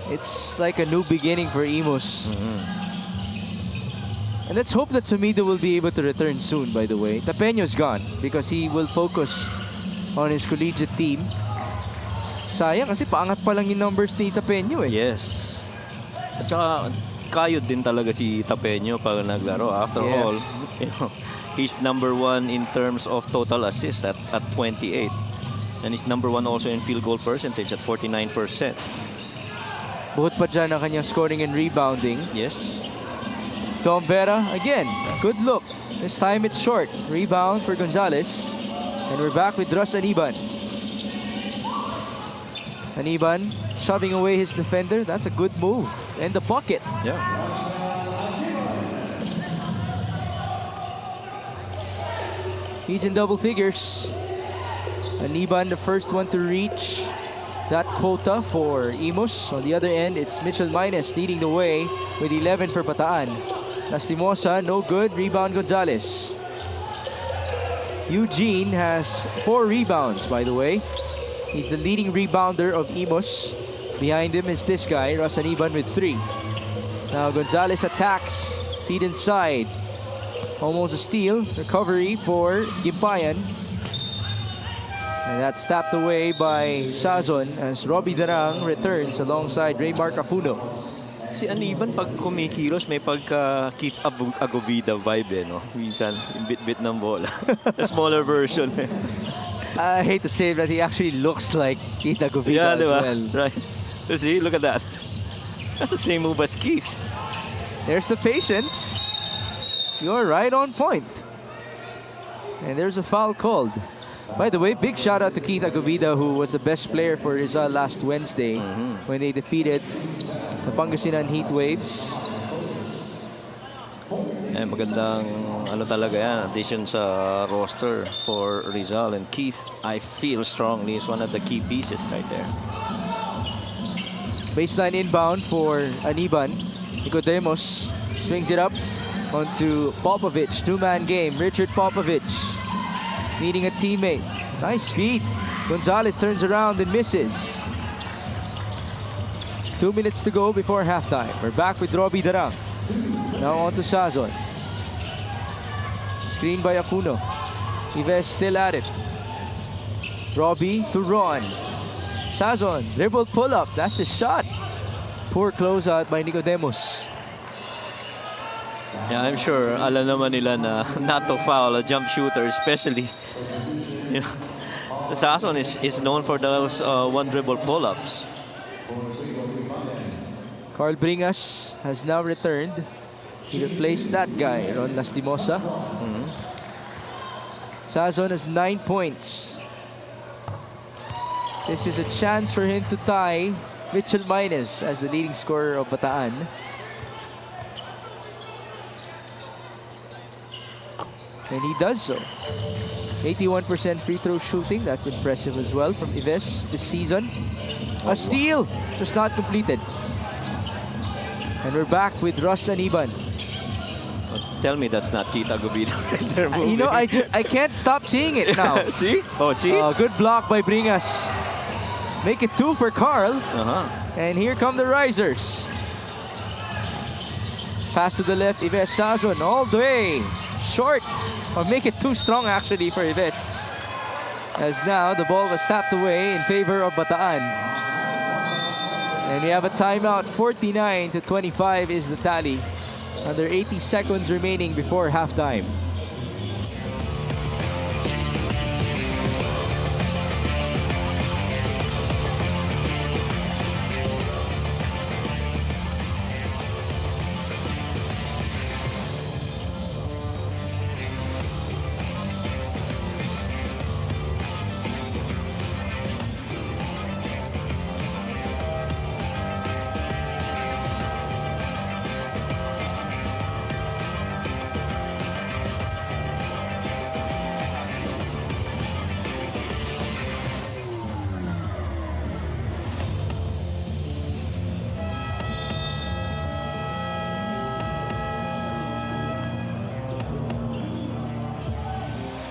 It's like a new beginning for Imus. And let's hope that Sumido will be able to return soon, by the way. Tapeño's gone because he will focus on his collegiate team. Sayang kasi paangat pa lang yung numbers ni Tapeño eh. Yes. At saka kayod din talaga si Tapeño pag naglaro. After all, you know, he's number 1 in terms of total assist at 28. And he's number 1 also in field goal percentage at 49%. Bukod pa dyan ang kanyang scoring and rebounding. Yes. Don Vera, again, good look. This time it's short. Rebound for Gonzalez. And we're back with Russ Aniban. Aniban shoving away his defender. That's a good move. And the bucket. Yeah. He's in double figures. Aniban, the first one to reach that quota for Imus. On the other end, it's Mitchell Minus leading the way with 11 for Bataan. Lastimosa, no good. Rebound Gonzalez. Eugene has 4 rebounds, by the way. He's the leading rebounder of Imus. Behind him is this guy, Russ Aniban, with 3. Now Gonzalez attacks. Feed inside. Almost a steal. Recovery for Gimpayan. And that's tapped away by Sazon as Robbie Darang returns alongside Raymar Capuno. Si Aniban pag kumikilos may pagka Keith Agovida vibe no. Minsan yung bit-bit ng bola. A smaller version. I hate to say that he actually looks like Kita Govida Yeah, as diba? well. Right. So see, look at that. That's the same move as Keith. There's the patience. You're right on point. And there's a foul called. By the way, big shout out to Keith Agovida, who was the best player for Rizal last Wednesday when they defeated the Pangasinan Heat Waves. Eh, magandang ano talaga yan, addition sa roster for Rizal. And Keith, I feel strongly, is one of the key pieces right there. Baseline inbound for Aniban. Nicodemos swings it up onto Popovich. 2-man game. Richard Popovich meeting a teammate. Nice feed. Gonzalez turns around and misses. 2 minutes to go before halftime. We're back with Robbie Darang. Now on to Sazon. Screen by Acuno. Ives still at it. Robbie to Ron. Sazon, dribble pull-up. That's a shot. Poor closeout by Nicodemos. Yeah, I'm sure alam naman nila na not to foul a jump shooter, especially. You know, Sazon is known for those one dribble pull-ups. Carl Bringas has now returned. He replaced that guy, Ron Lastimosa. Sazon has 9 points. This is a chance for him to tie Mitchell Minus as the leading scorer of Bataan. And he does so. 81% free throw shooting. That's impressive as well from Ives this season. A steal, just not completed. And we're back with Russ Aniban. Tell me that's not Keith Agovida right there moving. You know, I can't stop seeing it now. See? Oh, see? Good block by Bringas. Make it 2 for Carl. And here come the Risers. Pass to the left, Ives Sazon all the way. Short. Or make it too strong actually for Ives. As now the ball was tapped away in favor of Bataan. And we have a timeout. 49-25 is the tally. Under 80 seconds remaining before halftime.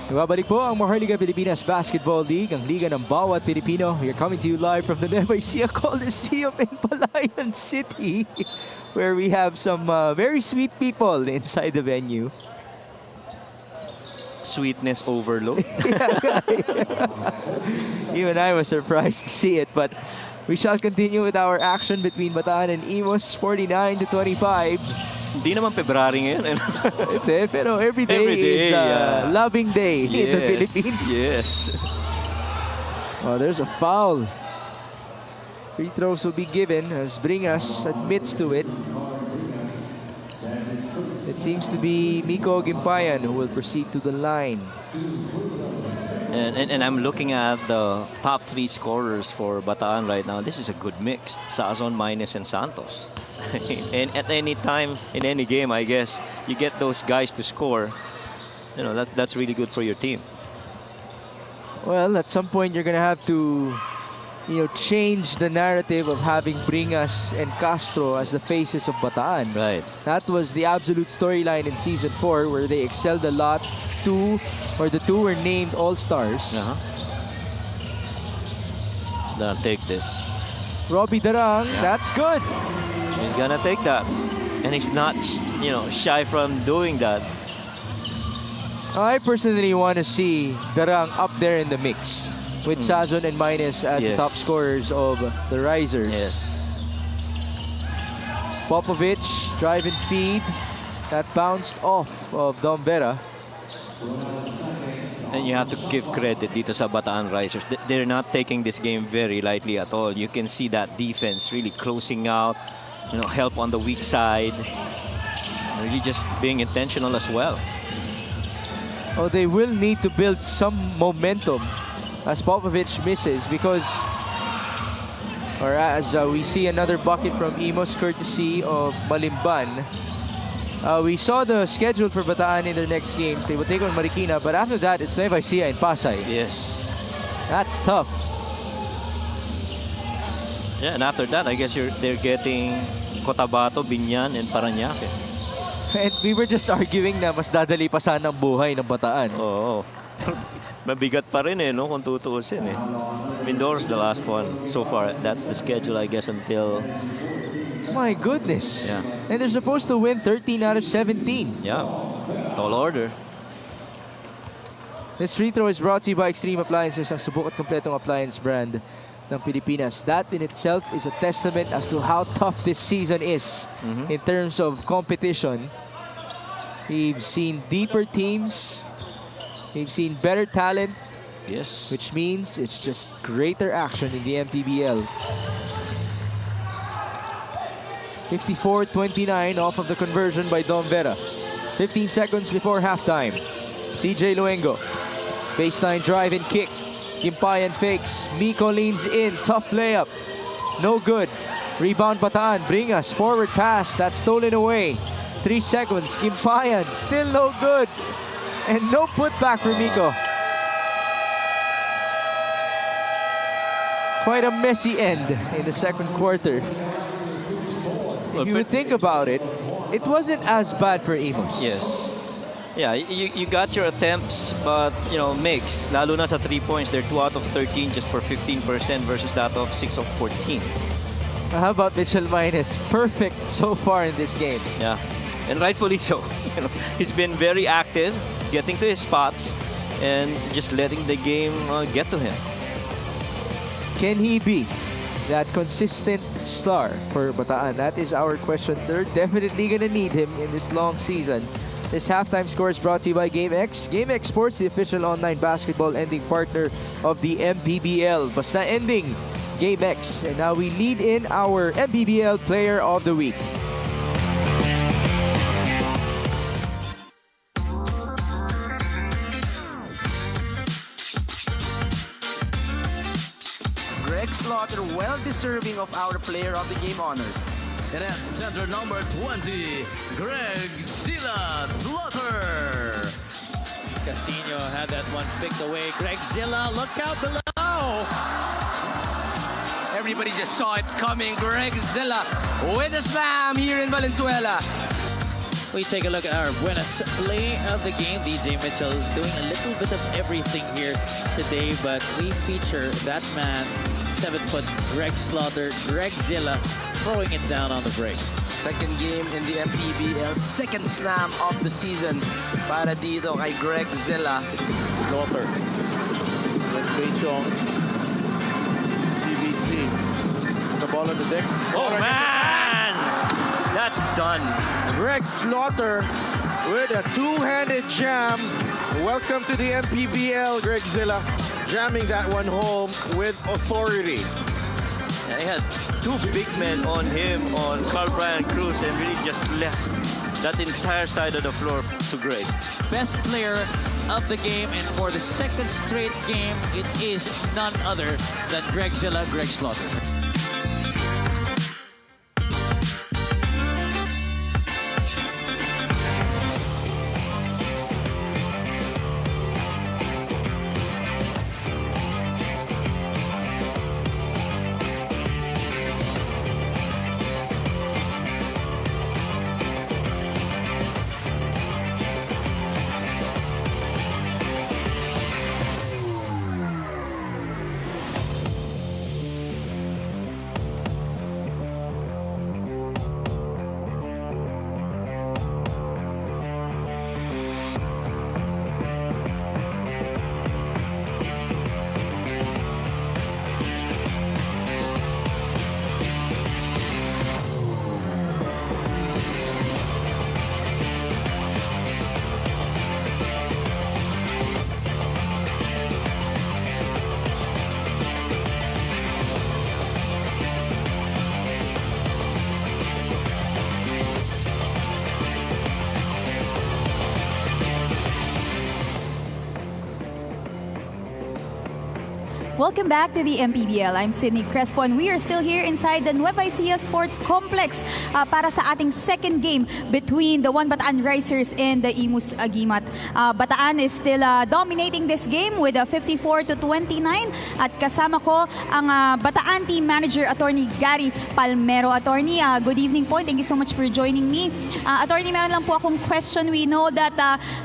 Babalik po ang Maharlika Pilipinas Basketball League, ang liga ng bawat Pilipino. We are coming to you live from the Nueva Ecija Coliseum in Palayan City, where we have some very sweet people inside the venue. Sweetness overload. Even I was surprised to see it, but we shall continue with our action between Bataan and Imus. 49-25. Hindi naman February ngayon. Pero every day is loving day in the Philippines. Yes. Oh, there's a foul. Free throws will be given as Bringas admits to it. It seems to be Miko Gimpayan who will proceed to the line. And I'm looking at the top 3 scorers for Bataan right now. This is a good mix. Sazon, Maines, and Santos. And at any time in any game, I guess you get those guys to score. You know, that's really good for your team. Well, at some point you're gonna have to, change the narrative of having Bringas and Castro as the faces of Bataan. Right. That was the absolute storyline in season 4, where they excelled a lot. The two were named all-stars. Now take this. Robbie Darang, that's good. He's gonna take that, and he's not, shy from doing that. I personally want to see Darang up there in the mix with Sazon and Maines as the top scorers of the Risers. Yes. Popovich, drive and feed. That bounced off of Dom Vera. And you have to give credit dito sa Bataan Risers. They're not taking this game very lightly at all. You can see that defense really closing out. Help on the weak side. Really just being intentional as well. Oh, they will need to build some momentum as Popovich misses, because, or as we see another bucket from Imus courtesy of Malimban. We saw the schedule for Bataan in their next games. They will take on Marikina, but after that it's Nueva Ecija and Pasay. Yes. That's tough. Yeah, and after that, I guess they're getting Cotabato, Binyan, and Parañaque. And we were just arguing na mas dadali pa sana ang buhay ng Bataan. Oo. Mabigat pa rin kung tutuusin Mindoro's the last one so far. That's the schedule, I guess, until... My goodness. Yeah. And they're supposed to win 13 out of 17. Yeah. Tall order. This free throw is brought to you by Extreme Appliances, ang subok at kompletong appliance brand ng Pilipinas. That in itself is a testament as to how tough this season is in terms of competition. We've seen deeper teams. We've seen better talent. Yes. Which means it's just greater action in the MPBL. 54-29 off of the conversion by Dom Vera. 15 seconds before halftime. CJ Luengo. Baseline drive and kick. Gimpayan fakes. Miko leans in. Tough layup. No good. Rebound Bataan. Bringas. Forward pass. That's stolen away. 3 seconds. Gimpayan. Still no good. And no putback for Miko. Quite a messy end in the second quarter. If you would think about it, it wasn't as bad for Imus. Yes. Yeah, you got your attempts, but, mixed. Lalo na sa 3 points, they're 2 out of 13 just for 15% versus that of 6 of 14. How about Mitchell Maines? Perfect so far in this game. Yeah. and rightfully so. He's been very active, getting to his spots, and just letting the game get to him. Can he be that consistent star for Bataan? That is our question. They're definitely gonna need him in this long season. This halftime score is brought to you by GameX. GameX Sports, the official online basketball ending partner of the MPBL. Basta ending, GameX. And now we lead in our MPBL Player of the Week. Greg Slaughter, well deserving of our Player of the Game honors. And at center number 20, Greg Zilla Slaughter. Casino had that one picked away. Greg Zilla, look out below. Everybody just saw it coming. Greg Zilla with a slam here in Valenzuela. We take a look at our Buenas play of the game. DJ Mitchell doing a little bit of everything here today, but we feature that man, 7-foot Greg Slaughter, Greg Zilla, throwing it down on the break. Second game in the MPBL, second slam of the season para dito kay Greg Zilla. Slaughter. Let's Bei Chong. CBC. The ball on the deck. Oh man! That's done. Greg Slaughter with a two-handed jam. Welcome to the MPBL, Greg Zilla. Jamming that one home with authority. And he had two big men on him, on Carl Brian Cruz, and really just left that entire side of the floor to Greg. Best player of the game, and for the second straight game, it is none other than Greg Zilla, Greg Slaughter. Welcome back to the MPBL. I'm Sydney Crespo and we are still here inside the Nueva Ecija Sports Complex para sa ating second game between the Bataan Risers and the Imus Agimat. Bataan is still dominating this game with a 54-29 at kasama ko ang Bataan team manager attorney Gary Palmero. Attorney, good evening po. Thank you so much for joining me. Attorney, meron lang po akong question. We know that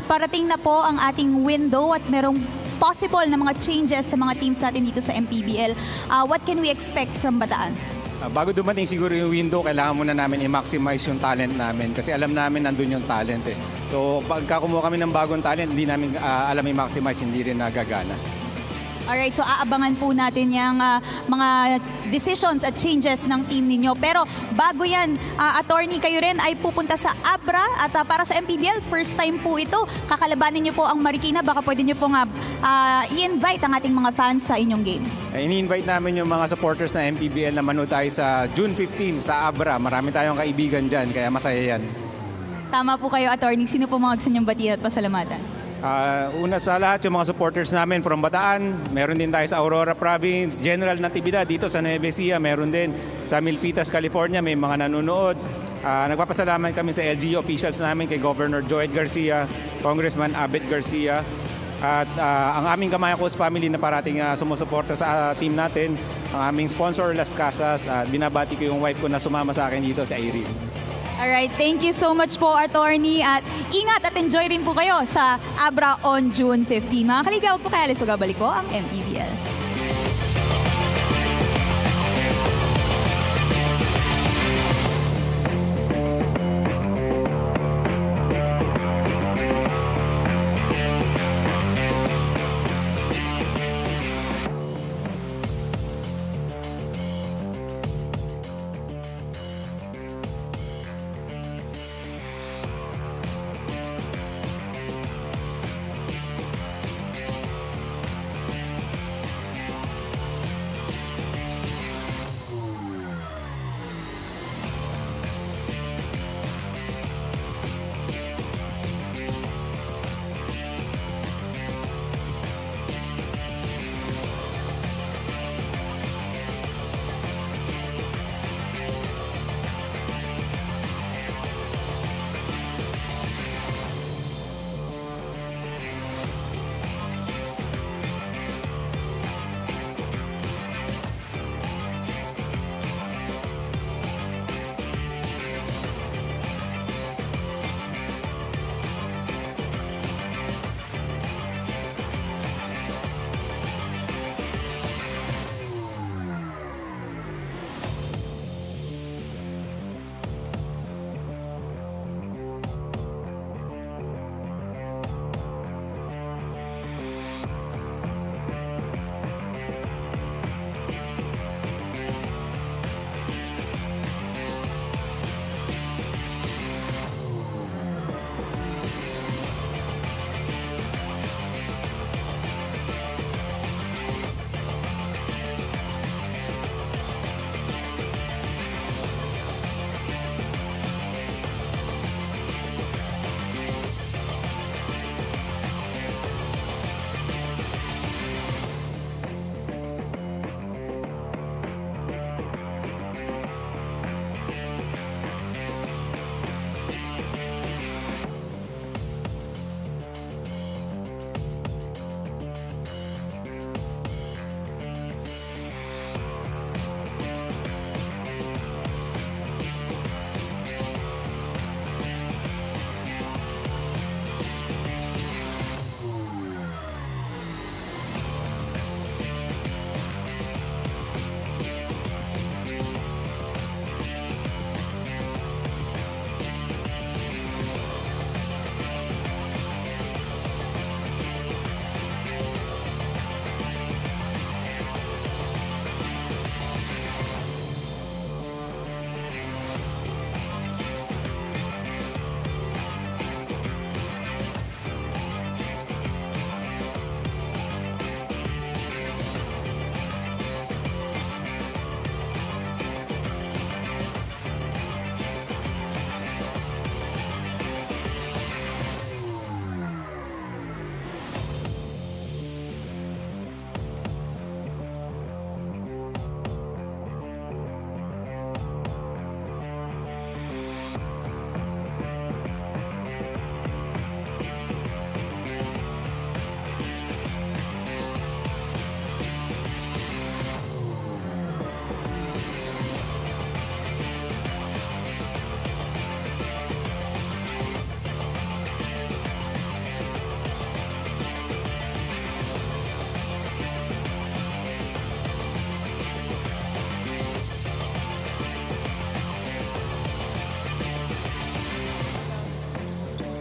parating na po ang ating window at merong possible na mga changes sa mga teams natin dito sa MPBL. What can we expect from Bataan? Bago dumating siguro yung window, kailangan muna namin i-maximize yung talent namin kasi alam namin nandun yung talent eh. So pagka kumuha kami ng bagong talent, hindi namin alam i-maximize, hindi rin nagagana. Alright, so aabangan po natin yung mga decisions at changes ng team ninyo. Pero bago yan, attorney, kayo rin ay pupunta sa Abra at para sa MPBL, first time po ito. Kakalabanin niyo po ang Marikina. Baka pwede niyo po nga i-invite ang ating mga fans sa inyong game. Ini-invite namin yung mga supporters ng MPBL na manood tayo sa June 15 sa Abra. Marami tayong kaibigan dyan, kaya masaya yan. Tama po kayo, attorney. Sino po mga gusto niyong batiin at pasalamatan? Una sa lahat, yung mga supporters namin from Bataan, meron din tayo sa Aurora Province, General Natividad dito sa Nueva Ecija, meron din sa Milpitas, California, may mga nanonood. Nagpapasalamat kami sa LGU officials namin kay Governor Joed Garcia, Congressman Abet Garcia, at ang aming Kamayakos family na parating sumusuporta sa team natin, ang aming sponsor Las Casas, at binabati ko yung wife ko na sumama sa akin dito, sa Irene. Alright, thank you so much po, attorney. At ingat at enjoy rin po kayo sa Abra on June 15. Mga kaligaw po kaya alis balik ko ang MPBL.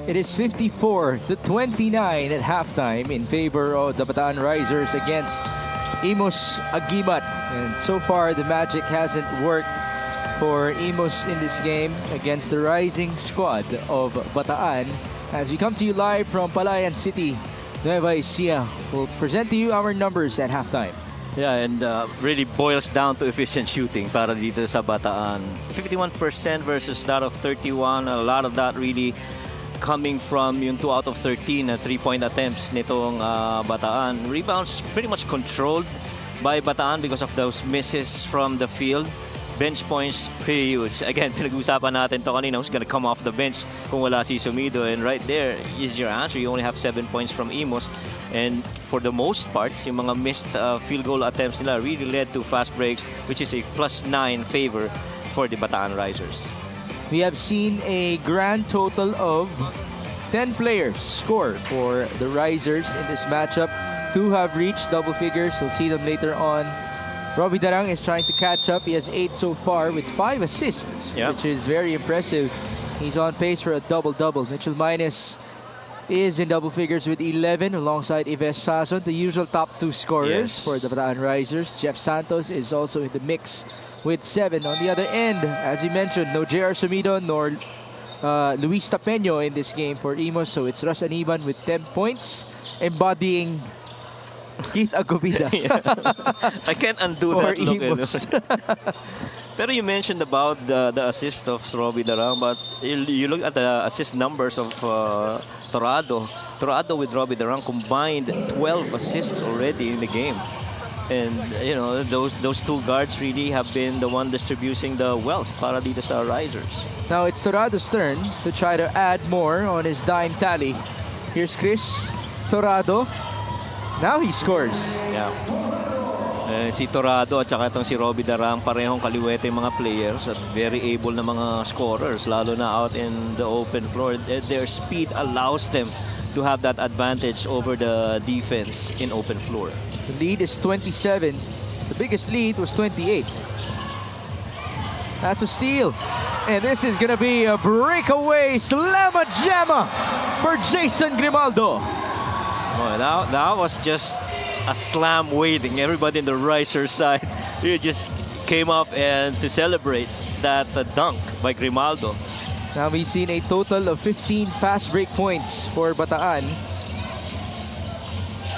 It is 54-29 at halftime in favor of the Bataan Risers against Imus Agimat. And so far, the magic hasn't worked for Imus in this game against the rising squad of Bataan. As we come to you live from Palayan City, Nueva Ecija, we'll present to you our numbers at halftime. Yeah, and really boils down to efficient shooting para dito sa Bataan. 51% versus that of 31. A lot of that really coming from yung 2 out of 13 na 3-point attempts nitong Bataan. Rebounds pretty much controlled by Bataan because of those misses from the field. Bench points, pretty huge. Again, pinag-usapan natin to kanina, who's gonna come off the bench kung wala si Sumido. And right there is your answer. You only have 7 points from Imus. And for the most part, yung mga missed field goal attempts nila really led to fast breaks, which is a +9 favor for the Bataan Risers. We have seen a grand total of 10 players score for the Risers in this matchup. 2 have reached double figures. We'll see them later on. Robbie Darang is trying to catch up. He has 8 so far with 5 assists, which is very impressive. He's on pace for a double-double. Mitchell Minus is in double figures with 11 alongside Ives Sazon, the usual top 2 scorers for the Bataan Risers. Jeff Santos is also in the mix with 7. On the other end, as you mentioned, no J.R. Sumido nor Luis Tapeño in this game for Imus. So it's Russ Aniban with 10 points, embodying Keith Agobida. I can't undo that look. Pero you mentioned about the assist of Robbie Darang, but you look at the assist numbers of Torado. Torado with Robbie Darang combined 12 assists already in the game. And you know, those 2 guards really have been the one distributing the wealth para dito sa Risers. Now it's Torado's turn to try to add more on his dime tally. Here's Chris Torado. Now he scores. Yeah. Si Torado at saka itong si Robbie Darang, parehong kaliwete yung mga players at very able na mga scorers, lalo na out in the open floor. Their speed allows them to have that advantage over the defense in open floor. The lead is 27. The biggest lead was 28. That's a steal. And this is going to be a breakaway slamma jamma for Jason Grimaldo. Oh, that was just a slam waiting. Everybody in the Riser side really just came up and to celebrate that dunk by Grimaldo. Now we've seen a total of 15 fast break points for Bataan.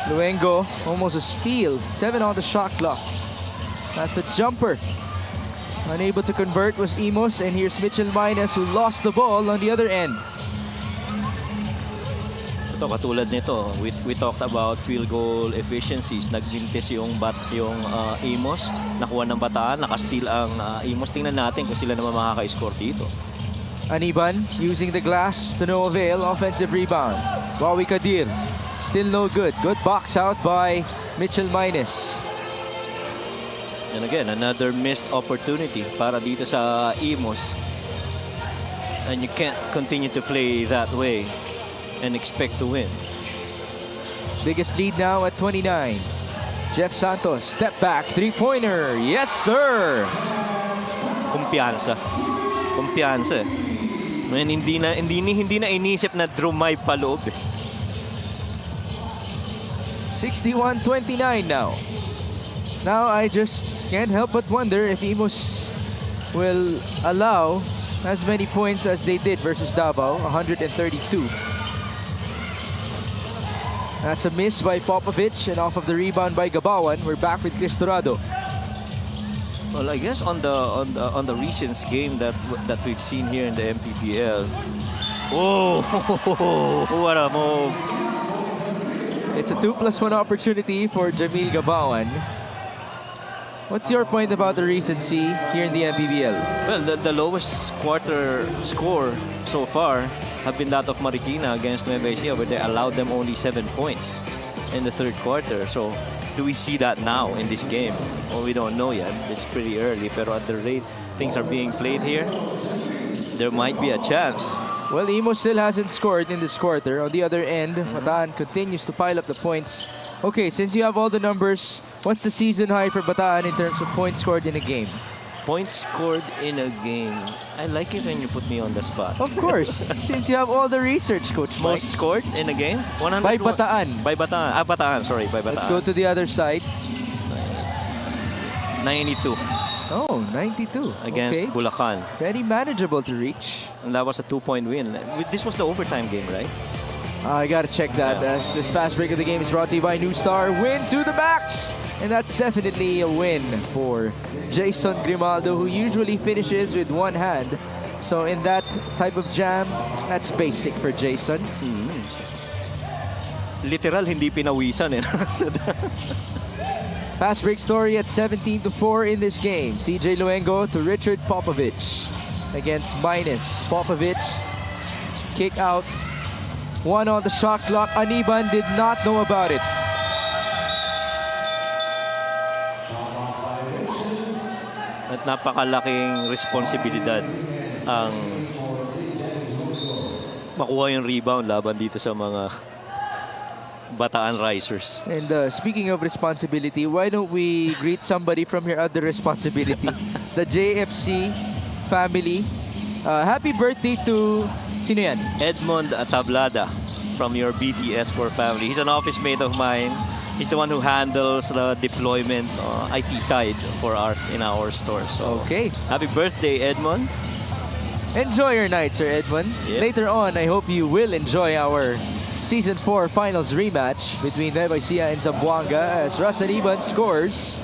Luengo, almost a steal. 7 on the shot clock. That's a jumper. Unable to convert was Imus, and here's Mitchell Minus who lost the ball on the other end. Ito, katulad nito, we talked about field goal efficiencies. Nagmintis yung Imus, nakuha ng Bataan, nakasteal ang Imus. Tingnan natin kung sila naman makaka-score dito. Aniban using the glass to no avail. Offensive rebound. Wawi Kadir, still no good. Good box out by Mitchell Minus. And again, another missed opportunity para dito sa Imus. And you can't continue to play that way and expect to win. Biggest lead now at 29. Jeff Santos, step back, 3-pointer. Yes, sir! Kumpiyansa. Kumpiyansa. Man, hindi na inisip na drumay pa loob. 61-29 now. Now I just can't help but wonder if Imus will allow as many points as they did versus Davao, 132. That's a miss by Popovich, and off of the rebound by Gabawan. We're back with Chris Torado. Well, I guess on the recent game that we've seen here in the MPBL. Oh, what a move! It's a 2+1 opportunity for Jamil Gabawan. What's your point about the recency here in the MPBL? Well, the lowest quarter score so far have been that of Marikina against Nueva Ecija, where they allowed them only 7 points in the third quarter. So, do we see that now in this game? Well, we don't know yet. It's pretty early, but at the rate things are being played here, there might be a chance. Well, Imus still hasn't scored in this quarter. On the other end, Bataan continues to pile up the points. Okay, since you have all the numbers, what's the season high for Bataan in terms of points scored in a game? Points scored in a game. I like it when you put me on the spot. Of course, since you have all the research, Coach Mike. Most scored in a game? 100 By Bataan. By Bataan. Bataan. Sorry, by Bataan. Let's go to the other side. 92 Oh, 92. against Okay. Bulacan. Very manageable to reach. And that was a 2-point win. This was the overtime game, right? I gotta check that. Yeah. As this fast break of the game is brought to you by New Star. Win to the max! And that's definitely a win for Jason Grimaldo, who usually finishes with one hand. So in that type of jam, that's basic for Jason. Literal, hindi pinawisan eh. Fast break story at 17-4 in this game. CJ Luengo to Richard Popovich against minus. Popovich, kick out. One on the shot clock. Aniban did not know about it. At napakalaking responsibilidad ang makuha yung rebound laban dito sa mga Bataan Risers. And speaking of responsibility, why don't we greet somebody from your other responsibility? The JFC family. Happy birthday to... Sino yan? Edmond Tablada from your BTS4 family. He's an office mate of mine. He's the one who handles the deployment IT side for us in our store. So, Okay. happy birthday, Edmond. Enjoy your night, Sir Edmund. Yep. Later on, I hope you will enjoy our Season 4 Finals rematch between Nueva Ecija and Zamboanga as Russ Aniban scores.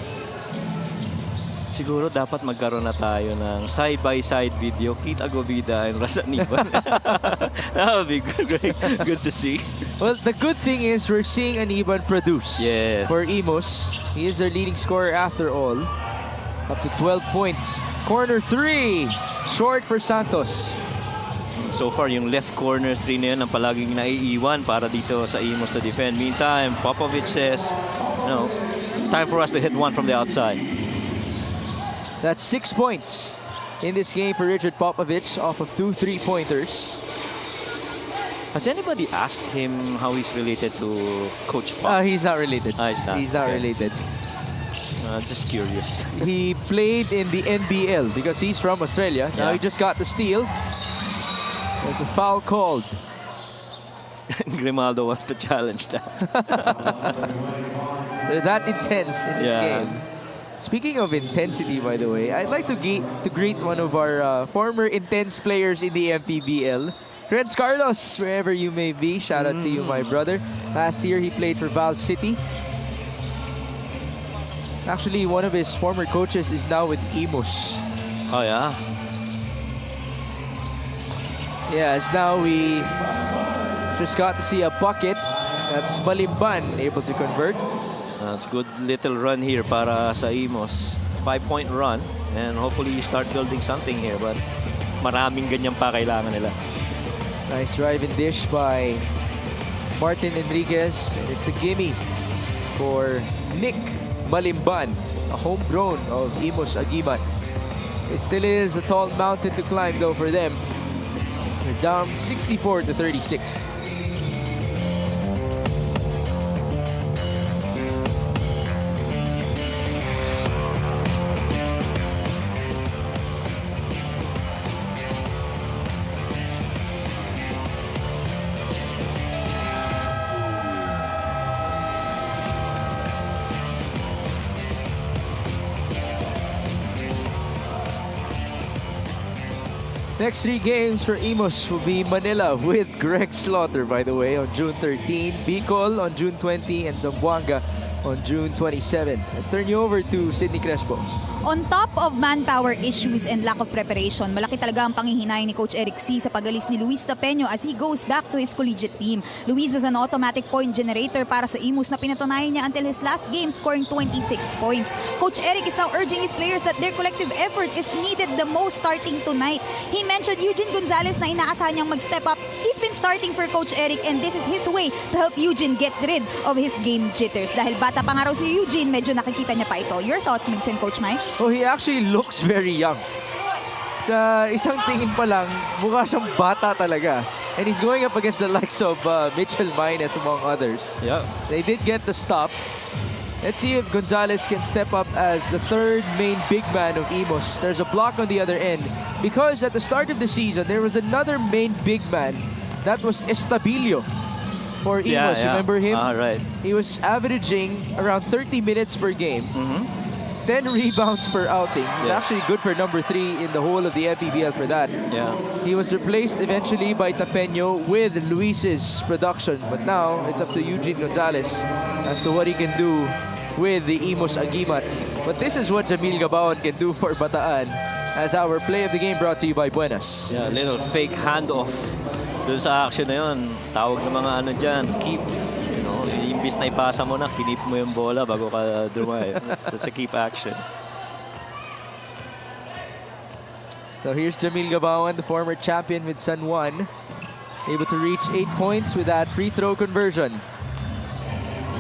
Siguro dapat magkaroon na tayo ng side-by-side video, Kit Agobida and Russ Aniban. That would be great. Good to see. Well, the good thing is we're seeing Aniban produce Yes. for Imus. He is their leading scorer after all. Up to 12 points. Corner 3. Short for Santos. So far, yung left corner 3 na yun ang palaging naiiwan para dito sa Imus to defend. Meantime, Popovich says, no, it's time for us to hit one from the outside. That's 6 points in this game for Richard Popovich off of 2 3-pointers. Has anybody asked him how he's related to Coach Pop? He's not related. He's not. He's not Okay. related. Just curious. He played in the NBL because he's from Australia. Now Yeah. he just got the steal. There's a foul called. Grimaldo wants to challenge that. They're that intense in this Yeah. game. Speaking of intensity, by the way, I'd like to greet one of our former intense players in the MPBL. Renz Carlos, wherever you may be. Shout out to you, my brother. Last year, he played for Val City. Actually, one of his former coaches is now with Imus. Oh, yeah? Yes, now we just got to see a bucket. That's Malimban able to convert. That's good little run here para sa Imus. 5-point run. And hopefully you start building something here. But maraming ganyan pa kailangan nila. Nice drive and dish by Martin Enriquez. It's a gimme for Nick Malimban, a homegrown of Imus Agiman. It still is a tall mountain to climb though for them. They're down 64-36. Next 3 games for Imus will be Manila with Greg Slaughter, by the way, on June 13, Bicol on June 20, and Zamboanga on June 27. Let's turn you over to Sydney Crespo. On top of manpower issues and lack of preparation, malaki talaga ang panghihinay ni Coach Eric C. sa pagalis ni Luis Tapeño as he goes back to his collegiate team. Luis was an automatic point generator para sa Imus na pinatunayan niya until his last game, scoring 26 points. Coach Eric is now urging his players that their collective effort is needed the most starting tonight. He mentioned Eugene Gonzalez na inaasahan niyang mag-step up. He's been starting for Coach Eric and this is his way to help Eugene get rid of his game jitters. Dahil bata pa nga raw si Eugene, medyo nakikita niya pa ito. Your thoughts, Migs and Coach Mike? Oh, he actually looks very young. Sa isang tingin pa lang, mukha siyang bata talaga. And he's going up against the likes of Mitchell Maynes among others. Yeah. They did get the stop. Let's see if Gonzalez can step up as the third main big man of Imus. There's a block on the other end because at the start of the season, there was another main big man. That was Estabilio for Imus. Remember him? Right. He was averaging around 30 minutes per game. 10 rebounds per outing. He's actually good for number 3 in the whole of the MPBL for that. Yeah. He was replaced eventually by Tapeño with Luis's production. But now, it's up to Eugene Gonzalez as to what he can do with the Imus Agimat. But this is what Jamil Gabaon can do for Bataan as our play of the game brought to you by Buenas. Yeah, little fake handoff. Doon sa action na yun, tawag ng mga ano dyan, keep. You know, imbis na ipasa mo na, kinip mo yung bola bago ka dumay. That's a keep action. So here's Jamil Gabaon, the former champion with San Juan. Able to reach 8 points with that free throw conversion.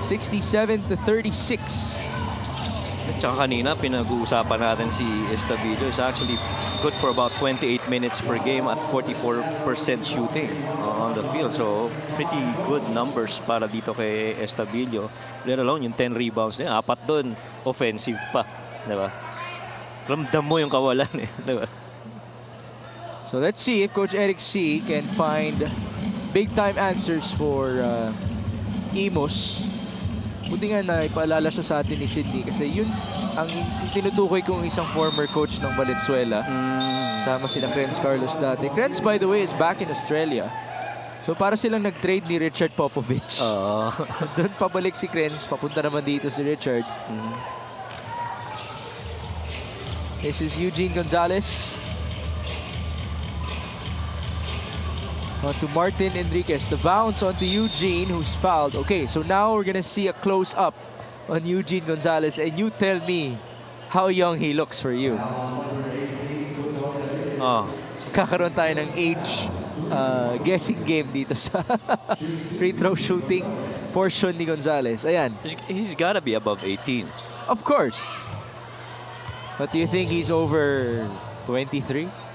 67-36. At saka kanina, pinag-uusapan natin si Estabilio. Is actually good for about 28 minutes per game at 44% shooting on the field. So, pretty good numbers para dito kay Estabilio. Let alone yung 10 rebounds niya. 4 doon, offensive pa. Diba? Ramdam mo yung kawalan eh. Diba? So, let's see if Coach Eric C. can find big-time answers for Imus. Buti nga na ipaalala siya sa atin ni Sydney kasi yun ang tinutukoy kong isang former coach ng Valenzuela. Sama sila Krenz Carlos dati. Krenz, by the way, is back in Australia. So para silang nag-trade ni Richard Popovich. Doon pabalik si Krenz, papunta naman dito si Richard. This is Eugene Gonzalez. On to Martin Enriquez. The bounce onto Eugene, who's fouled. Okay, so now we're gonna see a close-up on Eugene Gonzalez. And you tell me how young he looks for you. Kakaroon tayo ng age guessing game dito sa free throw shooting portion ni Gonzalez. Ayan. He's gotta be above 18. Of course. But do you think he's over 23?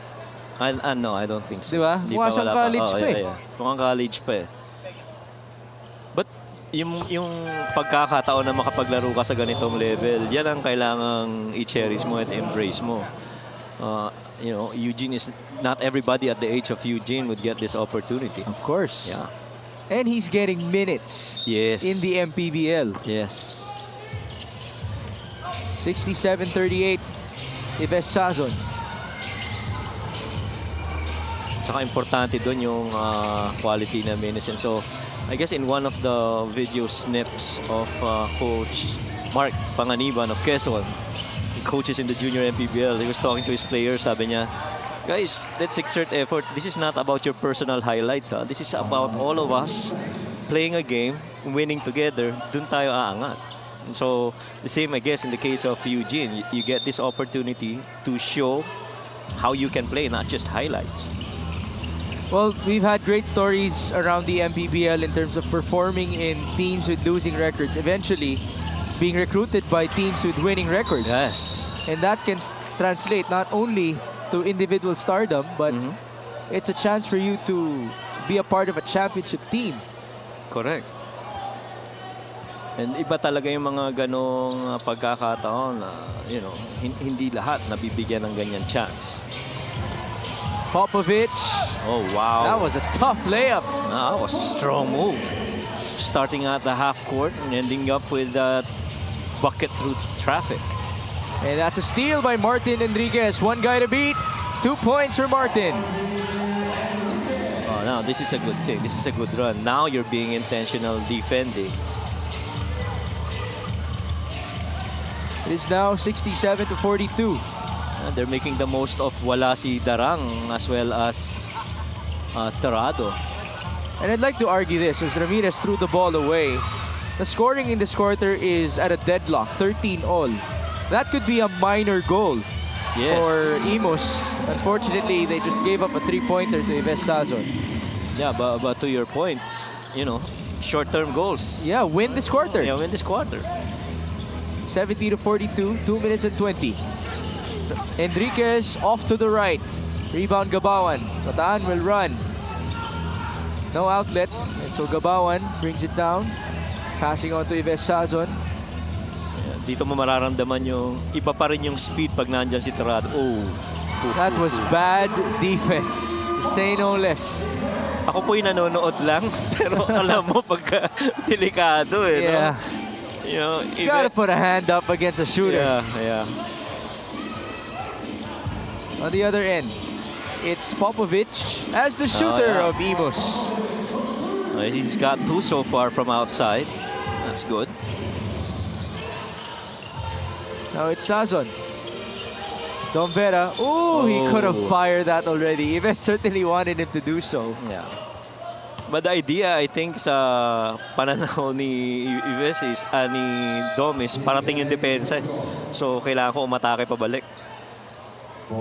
No, I don't think so. Diba? Mukha siyang college pa eh. Mukhang college pa eh. But yung pagkakataon na makapaglaro ka sa ganitong level, yan ang kailangang i-cherish mo at embrace mo. You know, Eugene is not everybody at the age of Eugene would get this opportunity. Of course. Yeah. And he's getting minutes in the MPBL. Yes. 67-38. Ives Sazon. Tsaka importante doon yung quality na minutes. And so, I guess in one of the video snips of Coach Mark Panganiban of Quezon, he coaches in the junior MPBL, he was talking to his players, sabi niya, guys, let's exert effort. This is not about your personal highlights. This is about all of us playing a game, winning together. Doon tayo aangat. And so, the same, I guess, in the case of Eugene. You get this opportunity to show how you can play, not just highlights. Well, we've had great stories around the MPBL in terms of performing in teams with losing records, eventually being recruited by teams with winning records. Yes. And that can translate not only to individual stardom, but it's a chance for you to be a part of a championship team. Correct. And iba talaga yung mga ganong pagkakataon na, you know, hindi lahat nabibigyan ng ganyan chance. Popovich. Oh, wow. That was a tough layup. That was a strong move. Starting at the half court and ending up with that bucket through traffic. And that's a steal by Martin Enriquez. One guy to beat. 2 points for Martin. Oh, now this is a good thing. This is a good run. Now you're being intentional defending. It is now 67-42. They're making the most of wala si Darang as well as Torado. And I'd like to argue this, as Ramirez threw the ball away, the scoring in this quarter is at a deadlock, 13-all. That could be a minor goal for Imus. Unfortunately, they just gave up a three-pointer to Ives Sazon. Yeah, but to your point, you know, short-term goals. Yeah, win this quarter. Yeah, win this quarter. 70-42, 2 minutes and 20. Enriquez off to the right. Rebound Gabawan. Bataan will run. No outlet. And so Gabawan brings it down. Passing on to Ives Sazon. Dito mo mararamdaman yung iba pa rin yung speed pag nandyan si Tirado. That was bad defense. Say no less. Ako po yung nanonood lang, pero alam mo pagka delikado eh, Yeah. no? You know, You gotta put a hand up against a shooter. Yeah. On the other end, it's Popovic as the shooter of Imus. He's got 2 so far from outside. That's good. Now it's Sazon. Don Vera. He could have fired that already. Ives certainly wanted him to do so. Yeah. But the idea, I think, sa pananaw ni Ives is, ni Dom is parating yung depensa. So, kailangan ko umatake pabalik.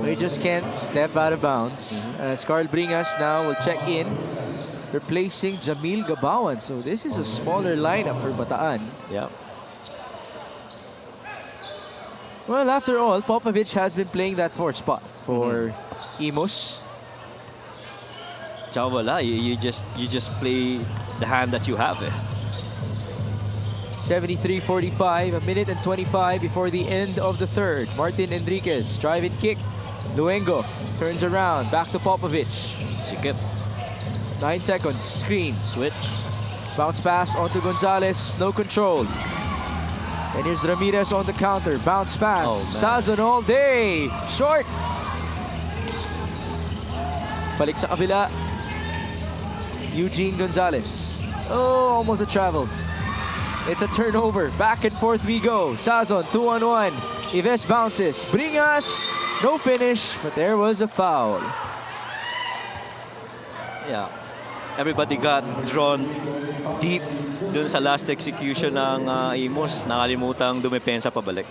He just can't step out of bounds. Carl Bringas now will check in, replacing Jamil Gabawan. So, this is a smaller lineup for Bataan. Yeah. Well, after all, Popovic has been playing that 4th spot for Imus. Tsaka wala, you just play the hand that you have. 73-45, 1:25 before the end of the 3rd. Martin Enriquez, drive and kick. Luengo turns around, back to Popovic. Sikip. 9 seconds, screen. Switch. Bounce pass onto Gonzalez, no control. And here's Ramirez on the counter, bounce pass. Sazon all day, short. Balik sa kabila. Eugene Gonzalez. Almost a travel. It's a turnover. Back and forth we go. Sazon, 2-on-1. Ives bounces. Bringas. No finish, but there was a foul. Yeah. Everybody got drawn deep dun sa last execution ng Imus. Nakalimutang dumepensa pabalik.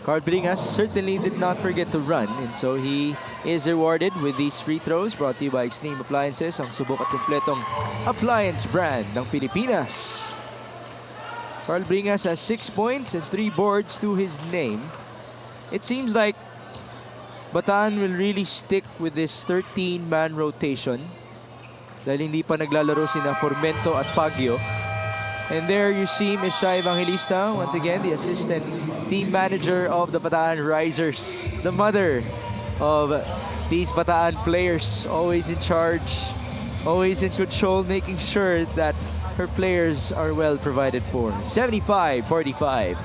Carl Bringas certainly did not forget to run, and so he is rewarded with these free throws brought to you by Extreme Appliances, ang subok at kumpletong appliance brand ng Pilipinas. Carl Bringas has 6 points and 3 boards to his name. It seems like Bataan will really stick with this 13-man rotation dahil hindi pa naglalaro sina Formento at Pagio. And there you see Ms. Shai Evangelista, once again the assistant team manager of the Bataan Risers, the mother of these Bataan players, always in charge, always in control, making sure that her players are well provided for. 75-45.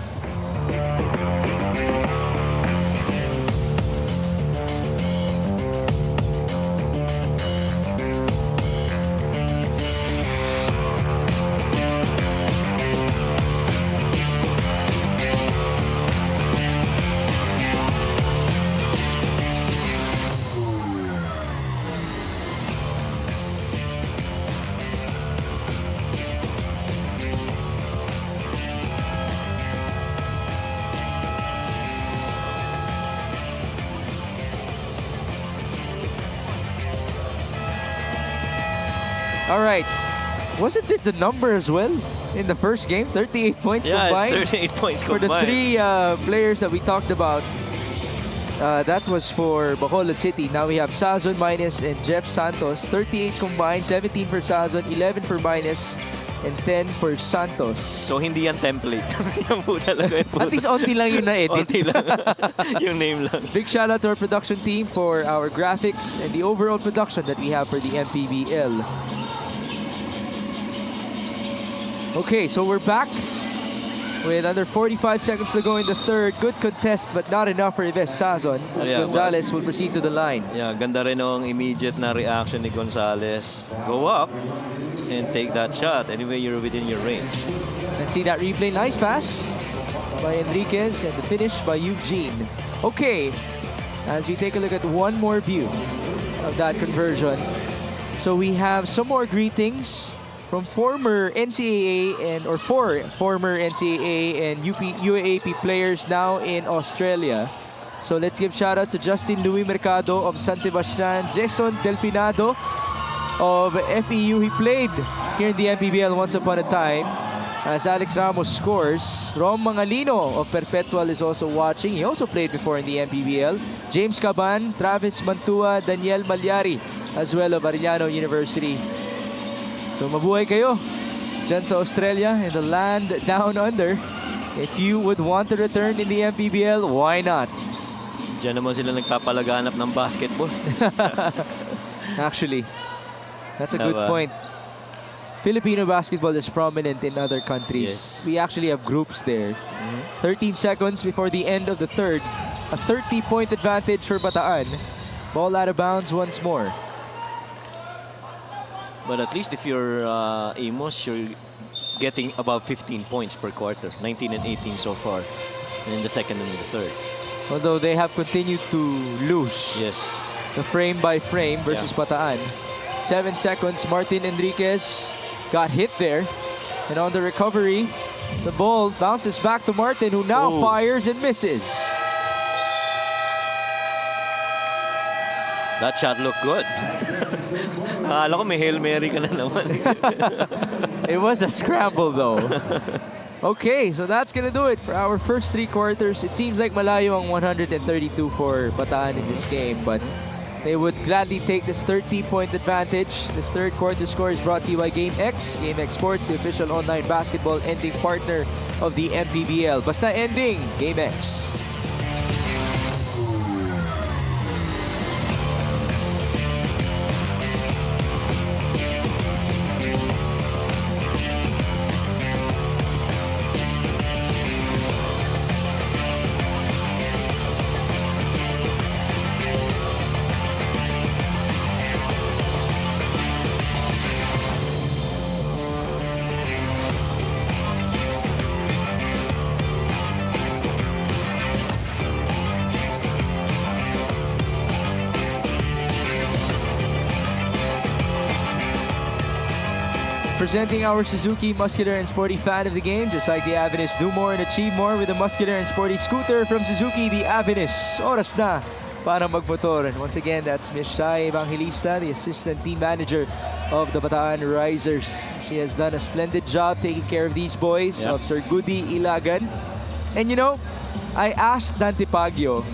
All right. Wasn't this the number as well in the first game? 38 points combined? Yeah, it's 38 points combined. For the 3 players that we talked about, that was for Bacolod City. Now we have Sazon, Minus, and Jeff Santos. 38 combined, 17 for Sazon, 11 for Minus, and 10 for Santos. So hindi yan template. Yan po talaga. At least onti lang yung na-edit. Onti lang. Yung name lang. Big shout out to our production team for our graphics and the overall production that we have for the MPBL. Okay, so we're back with under 45 seconds to go in the 3rd. Good contest, but not enough for Ives Sazon as Gonzalez will proceed to the line. Yeah, ganda rin ang immediate na reaction ni Gonzalez. Go up and take that shot. Anyway, you're within your range. Let's see that replay. Nice pass by Enriquez and the finish by Eugene. Okay, as we take a look at one more view of that conversion. So we have some more greetings from former NCAA or four former NCAA and UAAP players now in Australia. So let's give shout out to Justin Louis Mercado of San Sebastian, Jason Delfinado of FEU. He played here in the MPBL once upon a time as Alex Ramos scores. Rom Mangalino of Perpetual is also watching. He also played before in the MPBL. James Caban, Travis Mantua, Daniel Malyari as well of Arellano University. So mabuhay kayo dyan sa Australia, in the land down under. If you would want to return in the MPBL, why not? Diyan naman sila nagpapalaganap ng basketball. Actually, that's a good point. Filipino basketball is prominent in other countries. Yes. We actually have groups there. 13 seconds before the end of the third. A 30-point advantage for Bataan. Ball out of bounds once more. But at least if you're Imus, you're getting about 15 points per quarter. 19 and 18 so far in the second and the third. Although they have continued to lose. Yes. The frame by frame versus Bataan. 7 seconds. Martin Enriquez got hit there. And on the recovery, the ball bounces back to Martin, who now fires and misses. That shot looked good. Akala ko may Hail Mary ka na naman. It was a scramble though. Okay, so that's gonna do it for our first 3 quarters. It seems like malayo ang 132 for Bataan in this game, but they would gladly take this 30-point advantage. This third quarter score is brought to you by GameX. GameX Sports, the official online basketball ending partner of the MPBL. Basta ending, GameX. Presenting our Suzuki muscular and sporty fan of the game, just like the Avenus, do more and achieve more with the muscular and sporty scooter from Suzuki, the Avenus. Oras na para magmotor. And once again, that's Ms. Shai Evangelista, the assistant team manager of the Bataan Risers. She has done a splendid job taking care of these boys, of Sir Goody Ilagan. And you know, I asked Dante Pagio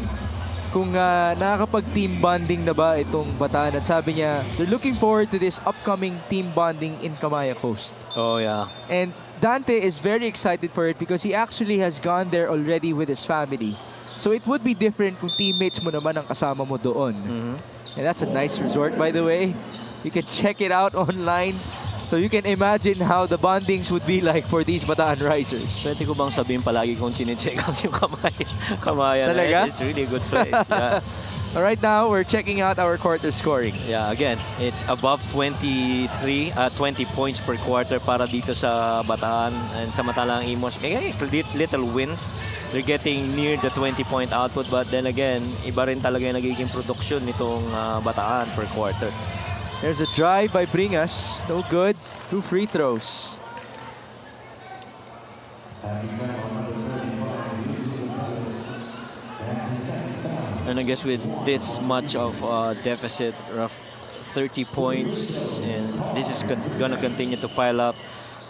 kung nakakapag-team bonding na ba itong Bataan, at sabi niya, they're looking forward to this upcoming team bonding in Kamaya Coast. Oh, yeah. And Dante is very excited for it because he actually has gone there already with his family. So it would be different kung teammates mo naman ang kasama mo doon. And that's a nice resort, by the way. You can check it out online. So you can imagine how the bondings would be like for these Bataan Risers. Pwede ko bang sabihin palagi kung chine-check out yung Kamaya? Talaga? It's really a good place. Yeah. All right, now we're checking out our quarter scoring. Yeah, again, it's above 20 points per quarter para dito sa Bataan, and samantalang Imus, little wins. They're getting near the 20-point output, but then again, iba rin talaga yung nagiging production nitong Bataan per quarter. There's a drive by Bringas. No good. 2 free throws. And I guess with this much of deficit, rough 30 points, and this is gonna continue to pile up.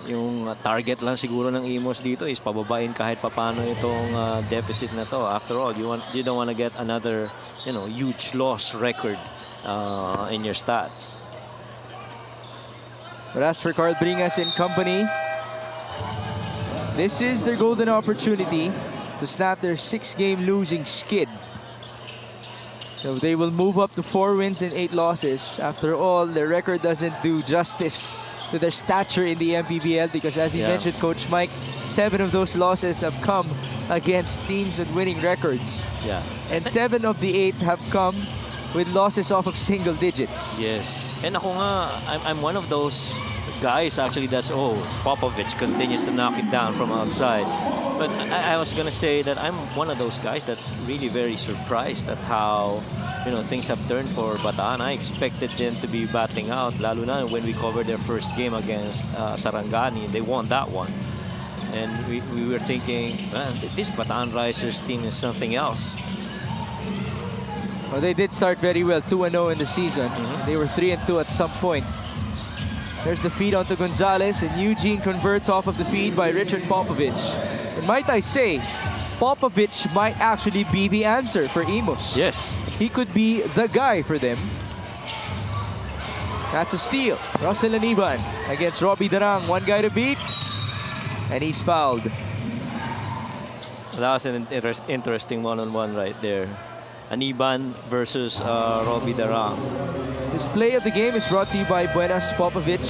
Yung target lang siguro ng Imus dito is pababain kahit papano itong deficit na to. After all, you don't want to get another, huge loss record in your stats. But as for Carl Bringas and company, this is their golden opportunity to snap their 6-game losing skid. So they will move up to 4 wins and 8 losses. After all, their record doesn't do justice to their stature in the MPBL because, as you mentioned, Coach Mike, 7 of those losses have come against teams with winning records. Yeah. And 7 of the 8 have come with losses off of single digits. Yes. And ako nga, I'm one of those guys actually that's, Popovich continues to knock it down from outside. But I was going to say that I'm one of those guys that's really very surprised at how, things have turned for Bataan. I expected them to be batting out, lalo na when we covered their first game against Sarangani. They won that one. And we were thinking, man, this Bataan Risers team is something else. Well, they did start very well, 2-0 in the season. They were 3-2 at some point. There's the feed onto Gonzalez, and Eugene converts off of the feed by Richard Popovich. And might I say, Popovich might actually be the answer for Imus. Yes. He could be the guy for them. That's a steal. Russell Aniban against Robbie Darang. One guy to beat. And he's fouled. That was an interesting one-on-one right there. Aniban versus Robbie Darang. This play of the game is brought to you by Buenas Popovic.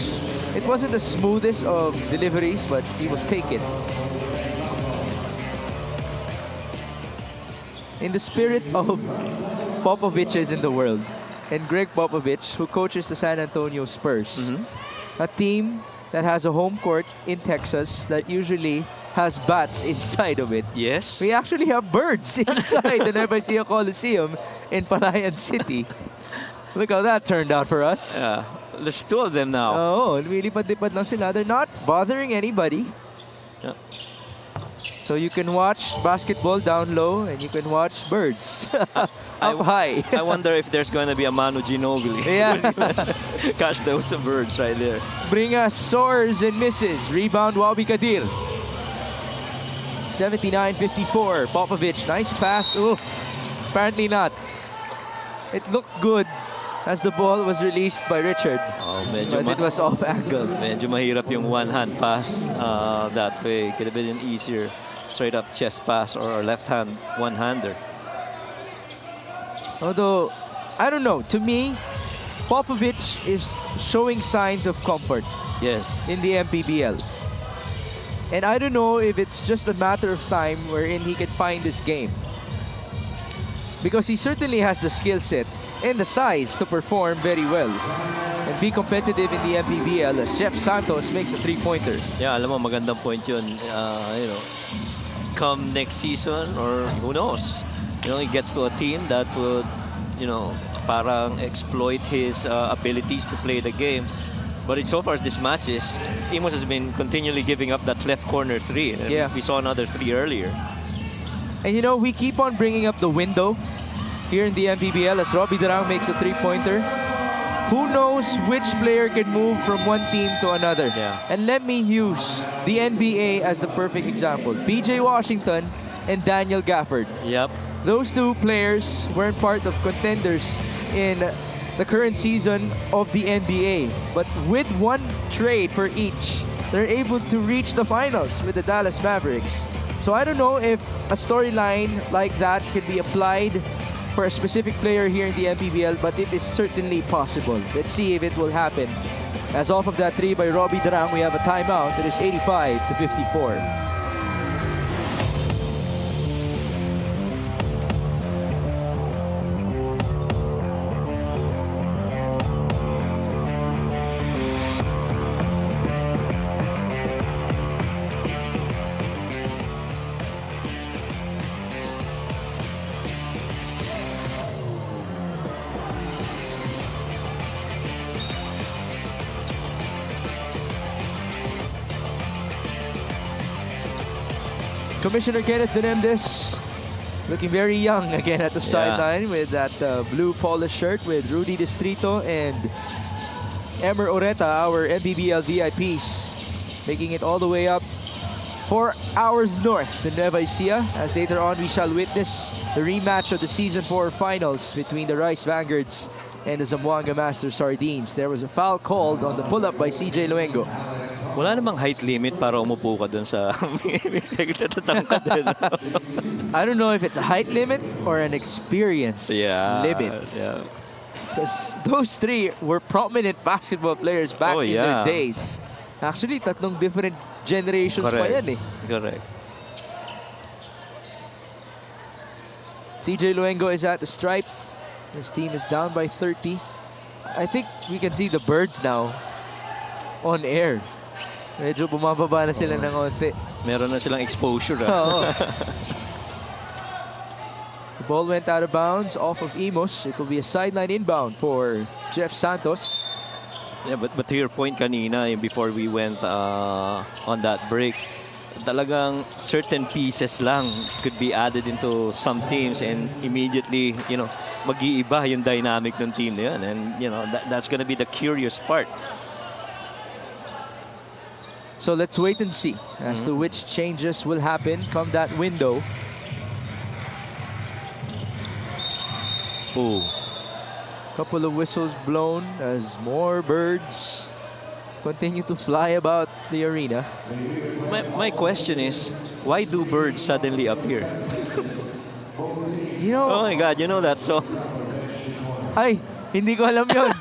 It wasn't the smoothest of deliveries, but he will take it. In the spirit of Popoviches in the world, and Greg Popovich, who coaches the San Antonio Spurs, a team that has a home court in Texas that usually has bats inside of it. Yes. We actually have birds inside the Nevacia Coliseum in Palayan City. Look how that turned out for us. Yeah. There's two of them now. Oh, lumilipad-lipad lang sila. They're not bothering anybody. Yeah. So you can watch basketball down low and you can watch birds up high. I wonder if there's going to be a Manu Ginobili. Yeah. Catch those birds right there. Bringas soars and misses. Rebound, Wabi Kadir. 79-54. Popovich, nice pass. Ooh, apparently not. It looked good as the ball was released by Richard. Oh, but it was off angle. Medyo mahirap yung one-hand pass that way. Could have been an easier straight up chest pass or left hand one-hander. Although, I don't know. To me, Popovich is showing signs of comfort. Yes. In the MPBL. And I don't know if it's just a matter of time wherein he can find this game. Because he certainly has the skill set and the size to perform very well and be competitive in the MPBL as Jeff Santos makes a three-pointer. Yeah, alam mo, magandang point yun. You know, come next season or who knows, you know, he gets to a team that would, you know, parang exploit his abilities to play the game. But in so far as this matches, Imus has been continually giving up that left corner three. Yeah. We saw another three earlier. And you know, we keep on bringing up the window here in the MPBL as Robbie Darang makes a three-pointer. Who knows which player can move from one team to another? Yeah. And let me use the NBA as the perfect example. PJ Washington and Daniel Gafford. Yep. Those two players weren't part of contenders in the current season of the NBA. But with one trade for each, they're able to reach the finals with the Dallas Mavericks. So I don't know if a storyline like that could be applied for a specific player here in the MPBL, but it is certainly possible. Let's see if it will happen. As off of that three by Robbie Darang, we have a timeout. It is 85-54. Commissioner Kenneth Menendez looking very young again at the sideline with that blue polo shirt with Rudy Distrito and Emer Oreta, our MPBL VIPs, making it all the way up 4 hours north to Nueva Ecija, as later on we shall witness the rematch of the Season 4 finals between the Rice Vanguards and the Zamboanga Master Sardines. There was a foul called on the pull-up by CJ Luengo. Wala namang height limit para umupo ka dun sa I don't know if it's a height limit or an experience limit. Yeah. Because those three were prominent basketball players back in their days. Actually, tatlong different generations pa yan eh. Correct. CJ Luengo is at the stripe. His team is down by 30. I think we can see the birds now on air. Medyo bumababa na sila ng onti. Meron na silang exposure. The ball went out of bounds off of Imus. It will be a sideline inbound for Jeff Santos. Yeah, but to your point kanina, before we went on that break, talagang certain pieces lang could be added into some teams and immediately, you know, mag-iiba yung dynamic ng team na yun. And, you know, that's gonna be the curious part. So let's wait and see as to which changes will happen from that window. Couple of whistles blown as more birds continue to fly about the arena. My question is, why do birds suddenly appear? You know, Oh my God, you know that song? ay, hindi ko alam yon.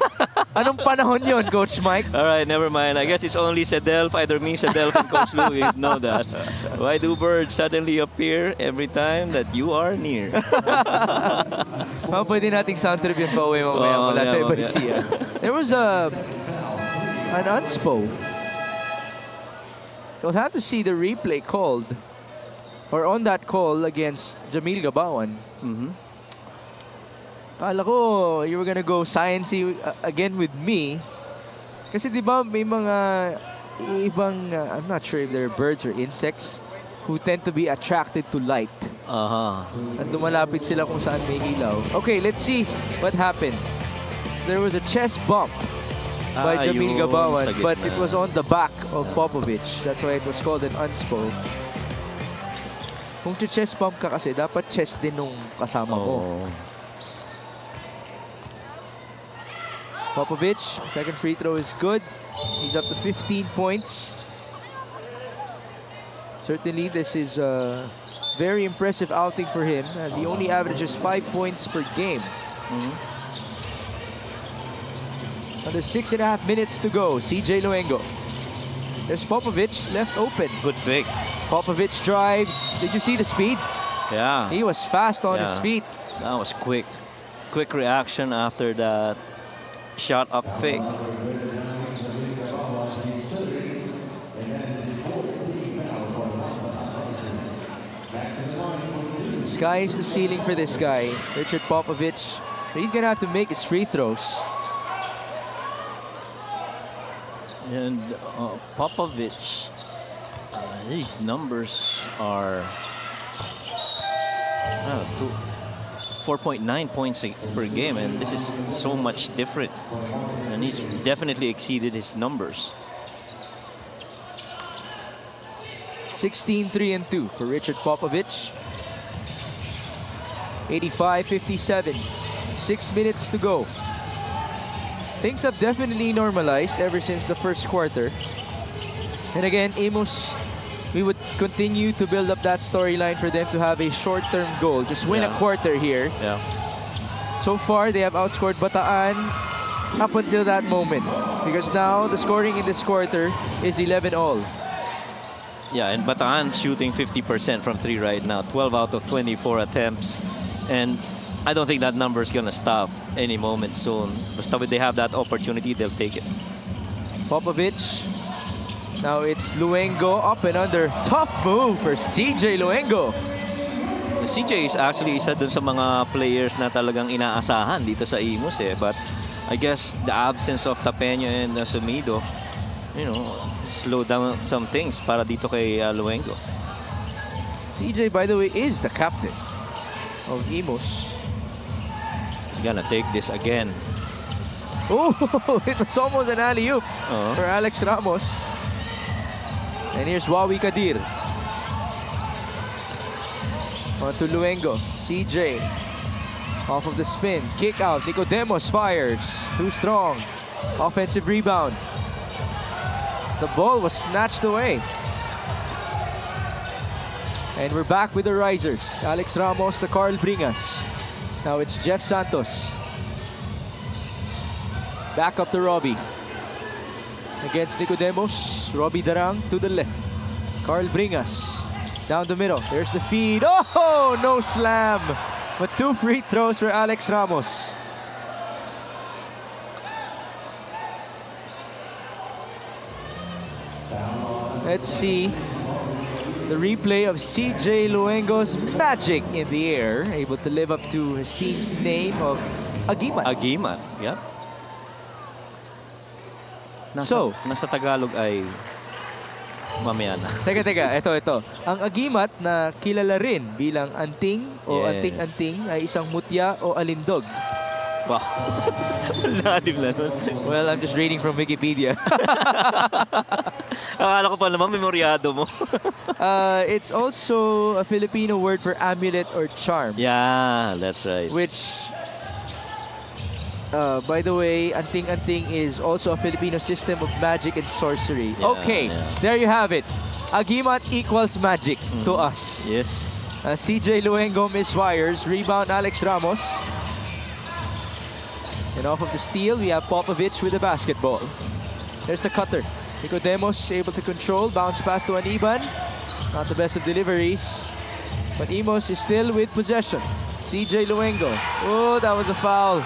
Anong panahon yon, Coach Mike? All right, never mind. I guess it's only Sedelf, either me, Sedelf, and Coach Louie know that. Why do birds suddenly appear every time that you are near? Pwede nating sound trip yun pa uwi mamaya mula yeah, tayo Baricia. There was an unspo. You'll have to see the replay called or on that call against Jamil Gabawan. Kala ko you were gonna go sciencey again with me. Kasi di ba may mga ibang, I'm not sure if they're birds or insects who tend to be attracted to light. At lumalapit sila kung saan may ilaw. Okay, let's see what happened. There was a chest bump by Jamil Gabawan, but it was on the back of Popovich. That's why it was called an unspo. Kung chest bump ka kasi, dapat chest din nung kasama mo. Popovich, second free throw is good. He's up to 15 points. Certainly, this is a very impressive outing for him as he only averages 5 points per game. Under 6.5 minutes to go. CJ Luengo. There's Popovich left open. Good fake. Popovich drives. Did you see the speed? Yeah. He was fast on his feet. That was quick. Quick reaction after that shot up fake. Sky is the ceiling for this guy, Richard Popovich. He's gonna have to make his free throws. And Popovich, these numbers are 4.9 points per game, and this is so much different. And he's definitely exceeded his numbers. 16, 3 and 2 for Richard Popovich. 85-57. 6 minutes to go. Things have definitely normalized ever since the first quarter. And again, Imus, we would continue to build up that storyline for them to have a short-term goal. Just win a quarter here. Yeah. So far, they have outscored Bataan up until that moment. Because now, the scoring in this quarter is 11-all. Yeah, and Bataan shooting 50% from 3 right now. 12 out of 24 attempts. And I don't think that number is going to stop any moment soon. But if they have that opportunity, they'll take it. Popovich. Now it's Luengo up and under. Tough move for CJ Luengo. CJ is actually isa dun sa mga players na talagang inaasahan dito sa Imus eh. But I guess the absence of Tapeño and Sumido, you know, slow down some things para dito kay Luengo. CJ, by the way, is the captain of Imus. He's gonna take this again. Oh, it was almost an alley-oop for Alex Ramos. And here's Wawi Kadir. On to Luengo. CJ. Off of the spin. Kick out. Nicodemos fires. Too strong. Offensive rebound. The ball was snatched away. And we're back with the risers. Alex Ramos, the Carl Bringas. Now it's Jeff Santos. Back up to Robbie. Against Nicodemos. Robbie Darang to the left. Carl Bringas. Down the middle. There's the feed. Oh, no slam. But 2 free throws for Alex Ramos. Let's see the replay of CJ Luengo's magic in the air. Able to live up to his team's name of Agimat. Agimat, yeah. Nasa Tagalog ay mamaya na. Teka, ito. Ang agimat na kilala rin bilang anting o anting-anting ay isang mutya o alindog. Wow. Lalim na nun. Well, I'm just reading from Wikipedia. Akala ko pa naman memoryado mo. It's also a Filipino word for amulet or charm. Yeah, that's right. Which By the way, anting-anting is also a Filipino system of magic and sorcery. Yeah, Okay, yeah. there you have it. Agimat equals magic to us. Yes. CJ Luengo misfires. Rebound, Alex Ramos. And off of the steal, we have Popovich with the basketball. There's the cutter. Nicodemos able to control. Bounce pass to Aniban. Not the best of deliveries. But Imus is still with possession. CJ Luengo. Oh, that was a foul.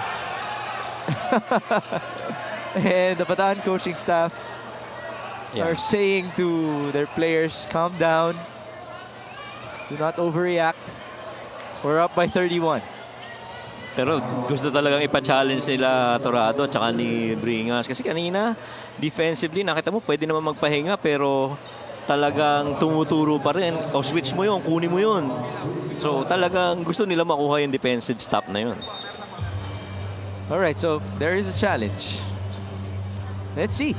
And the Bataan coaching staff are saying to their players, calm down. Do not overreact. We're up by 31. Pero gusto talagang ipa-challenge nila Torado at saka ni Bringas. Kasi kanina, defensively, nakita mo, pwede naman magpahinga pero talagang tumuturo pa rin. O switch mo yun, kunin mo yun. So talagang gusto nila makuha yung defensive stop na yun. Alright, so there is a challenge. Let's see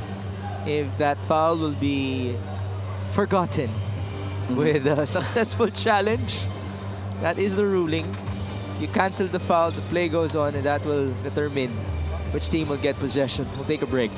if that foul will be forgotten with a successful challenge. That is the ruling. You cancel the foul, the play goes on, and that will determine which team will get possession. We'll take a break.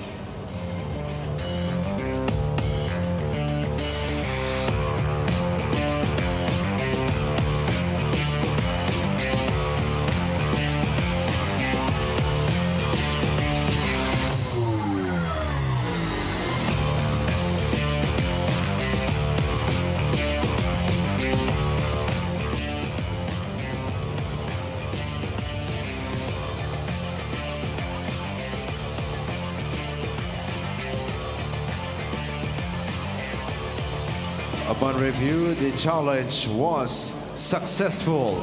Upon review, the challenge was successful.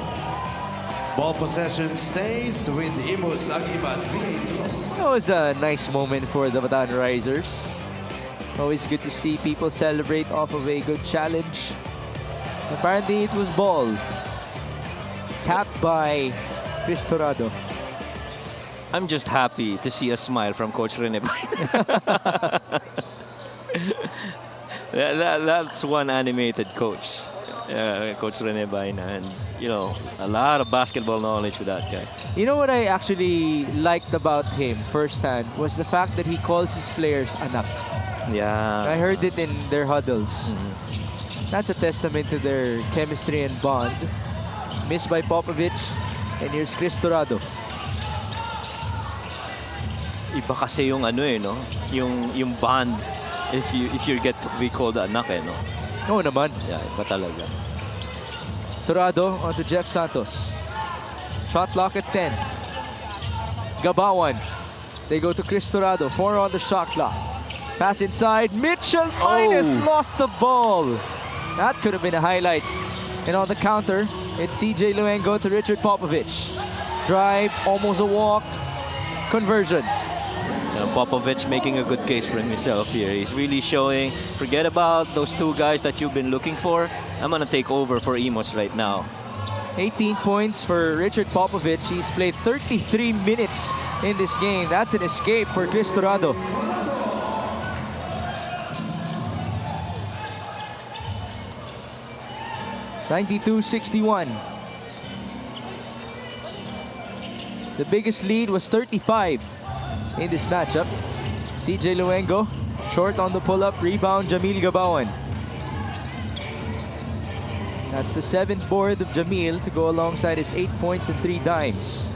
Ball possession stays with Imus Agimat. That was a nice moment for the Bataan Risers. Always good to see people celebrate off of a good challenge. Apparently it was ball. Tapped by Chris Torado. I'm just happy to see a smile from Coach Rene. That's one animated coach, Coach Rene Baina, and you know, a lot of basketball knowledge with that guy. You know what I actually liked about him firsthand was the fact that he calls his players anak. Yeah. I heard it in their huddles. That's a testament to their chemistry and bond. Missed by Popovich, and here's Chris Torado. Iba kasi yung ano no, yung bond. If you get to be called anak no. Oo naman. Yeah, iba talaga. Torado onto Jeff Santos. Shot clock at 10. Gabawan. They go to Chris Torado. 4 on the shot clock. Pass inside. Mitchell Minus lost the ball. That could have been a highlight. And on the counter, it's CJ Luengo to Richard Popovich. Drive, almost a walk. Conversion. Popovich making a good case for himself here. He's really showing, forget about those two guys that you've been looking for. I'm going to take over for Imus right now. 18 points for Richard Popovich. He's played 33 minutes in this game. That's an escape for Chris Torado. (92-61). The biggest lead was 35 in this matchup. CJ Luengo, short on the pull-up, rebound Jamil Gabawan. That's the 7th board of Jamil to go alongside his 8 points and 3 dimes.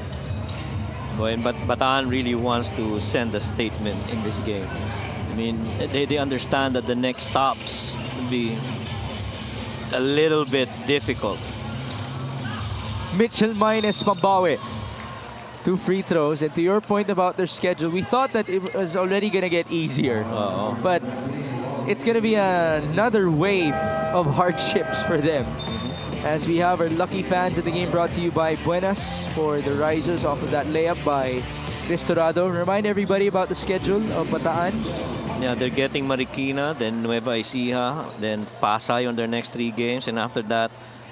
But Bataan really wants to send a statement in this game. I mean, they understand that the next stops will be a little bit difficult. Mitchell Minus Pambawi. 2 free throws. And to your point about their schedule, we thought that it was already going to get easier. But it's going to be another wave of hardships for them. As we have our lucky fans of the game brought to you by Buenas for the Risers off of that layup by Chris Torado. Remind everybody about the schedule of Bataan. Yeah, they're getting Marikina, then Nueva Ecija, then Pasay on their next 3 games. And after that,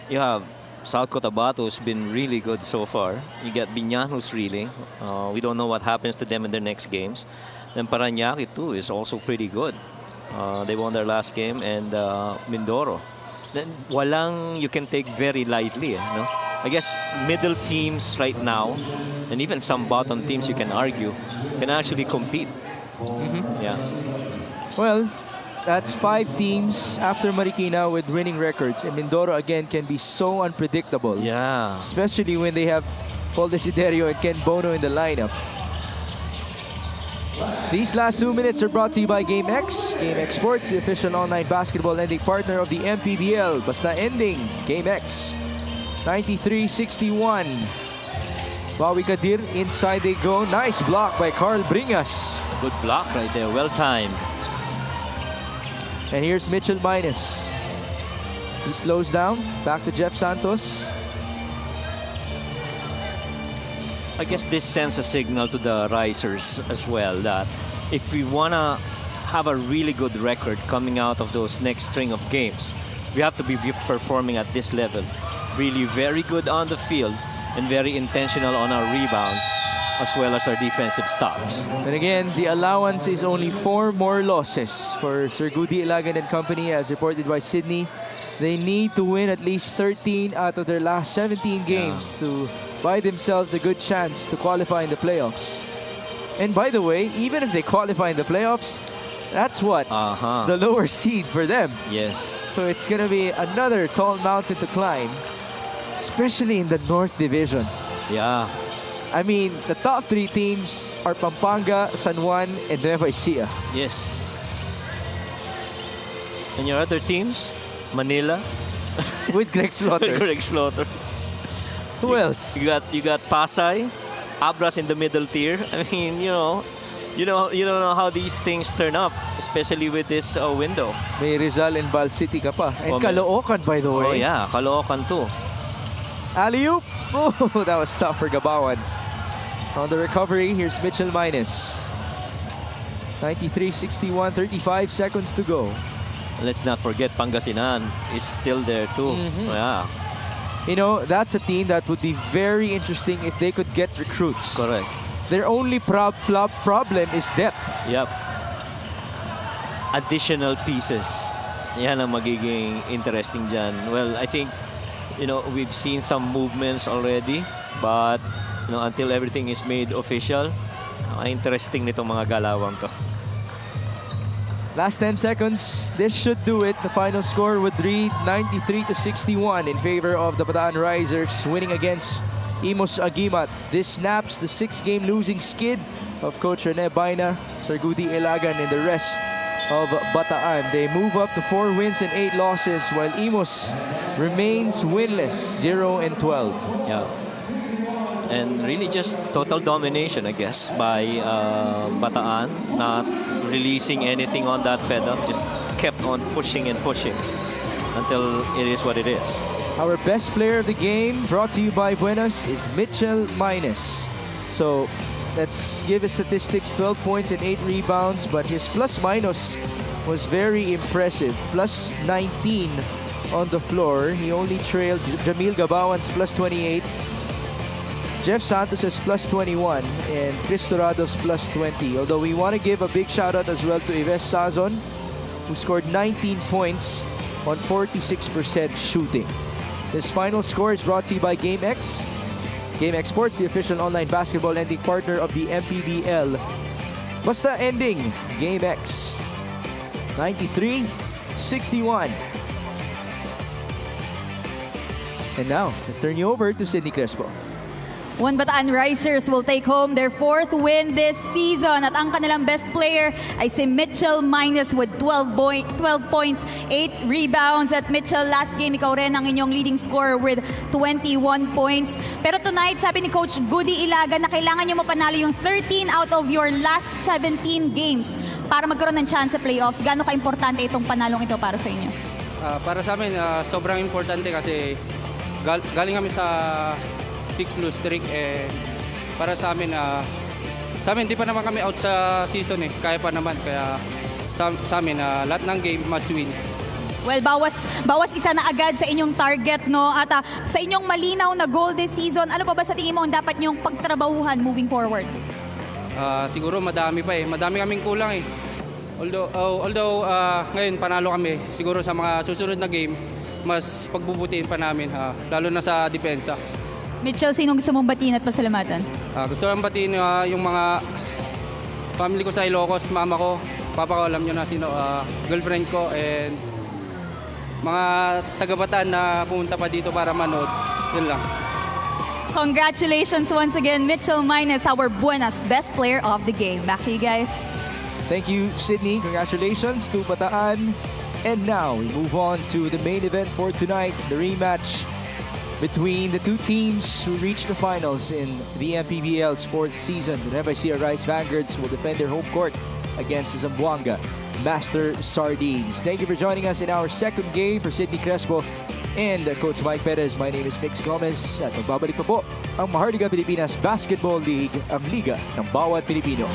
you have South Cotabato, who's been really good so far. You get Binyan, who's reeling. We don't know what happens to them in their next games. Then Parañaque, too, is also pretty good. They won their last game. And Mindoro. Then walang you can take very lightly. No? I guess middle teams right now, and even some bottom teams, you can argue, can actually compete. Yeah. Well, that's 5 teams after Marikina with winning records. And Mindoro again can be so unpredictable. Yeah. Especially when they have Paul Desiderio and Ken Bono in the lineup. These last 2 minutes are brought to you by GameX. GameX Sports, the official online basketball lending partner of the MPBL. Basta ending, GameX. 93-61. Bawi Kadir, inside they go. Nice block by Carl Bringas. Good block right there, well timed. And here's Mitchell Minus. He slows down. Back to Jeff Santos. I guess this sends a signal to the risers as well that if we want to have a really good record coming out of those next string of games, we have to be performing at this level. Really very good on the field and very intentional on our rebounds as well as our defensive stops. And again, the allowance is only 4 more losses for Sir Gudi Ilagan and company, as reported by Sydney. They need to win at least 13 out of their last 17 games to buy themselves a good chance to qualify in the playoffs. And by the way, even if they qualify in the playoffs, that's what? The lower seed for them. Yes. So it's going to be another tall mountain to climb, especially in the North Division. Yeah. I mean, the top 3 teams are Pampanga, San Juan, and Nueva Ecija. Yes. And your other teams? Manila. With Greg Slaughter. Greg Slaughter. Who else? You got Pasay, Abras in the middle tier. I mean, you don't know how these things turn up, especially with this window. May Rizal and Val City ka pa. And Caloocan, by the way. Oh yeah, Caloocan too. Alley-oop! Oh, that was tough for Gabawan. On the recovery, here's Mitchell Minus. 93-61, 35 seconds to go. Let's not forget Pangasinan is still there too. Yeah. You know, that's a team that would be very interesting if they could get recruits. Correct. Their only problem is depth. Yep. Additional pieces. Yan ang magiging interesting dyan. Well, I think, we've seen some movements already, but, until everything is made official, interesting nitong mga galawang to. Last 10 seconds. This should do it. The final score would read 93-61 in favor of the Bataan Risers, winning against Imus Agimat. This snaps the 6-game losing skid of Coach Rene Baina, Sir Gudi Ilagan, and the rest of Bataan. They move up to 4 wins and 8 losses, while Imus remains winless, 0-12. Yeah. And really just total domination, I guess, by Bataan. Not releasing anything on that pedal. Just kept on pushing and pushing until it is what it is. Our best player of the game, brought to you by Buenas, is Mitchell Minus. So let's give his statistics: 12 points and 8 rebounds, but his plus-minus was very impressive. Plus 19 on the floor. He only trailed Jamil Gabawan's plus 28, Jeff Santos' plus 21, and Chris Dorado's plus 20. Although we want to give a big shout out as well to Yves Sazon, who scored 19 points on 46% shooting. This final score is brought to you by GameX. GameX Sports, the official online basketball lending partner of the MPBL. Basta ending, GameX. 93-61. And now, let's turn you over to Sydney Crespo. One Bataan Risers will take home their 4th win this season. At ang kanilang best player ay si Mitchell Minus with 12 points, 8 rebounds. At Mitchell, last game ikaw rin ang inyong leading scorer with 21 points. Pero tonight, sabi ni Coach Gudi Ilagan na kailangan nyo mapanalo yung 13 out of your last 17 games para magkaroon ng chance sa playoffs. Gaano ka-importante itong panalong ito para sa inyo? Para sa amin, sobrang importante kasi galing kami sa 6 lose streak, para sa amin hindi pa naman kami out sa season kaya pa naman, kaya sa amin lahat ng game must win. Well, bawas isa na agad sa inyong target, no? At sa inyong malinaw na goal this season, ano pa ba sa tingin mo ang dapat nyong pagtrabahuhan moving forward? Siguro madami kaming kulang Although ngayon panalo kami, siguro sa mga susunod na game mas pagbubutiin pa namin, lalo na sa depensa. Mitchell, sinong gusto mong batiin at pasalamatan? Gusto kong batiin yung mga family ko sa Ilocos, mama ko, papa ko, alam nyo na sino, girlfriend ko, and mga taga-Bataan na pumunta pa dito para manood. Yun lang. Congratulations once again, Mitchell Minus, our Buenas best player of the game. Back to you guys. Thank you, Sydney. Congratulations to Bataan. And now we move on to the main event for tonight, the rematch between the two teams who reached the finals in the MPBL sports season. The Nueva Rice Vanguards will defend their home court against Zamboanga Master Sardines. Thank you for joining us in our second game for Sydney Crespo and Coach Mike Perez. My name is Mix Gomez at magbabalik pa po ang Maharlika Pilipinas Basketball League, ang liga ng bawat Pilipino.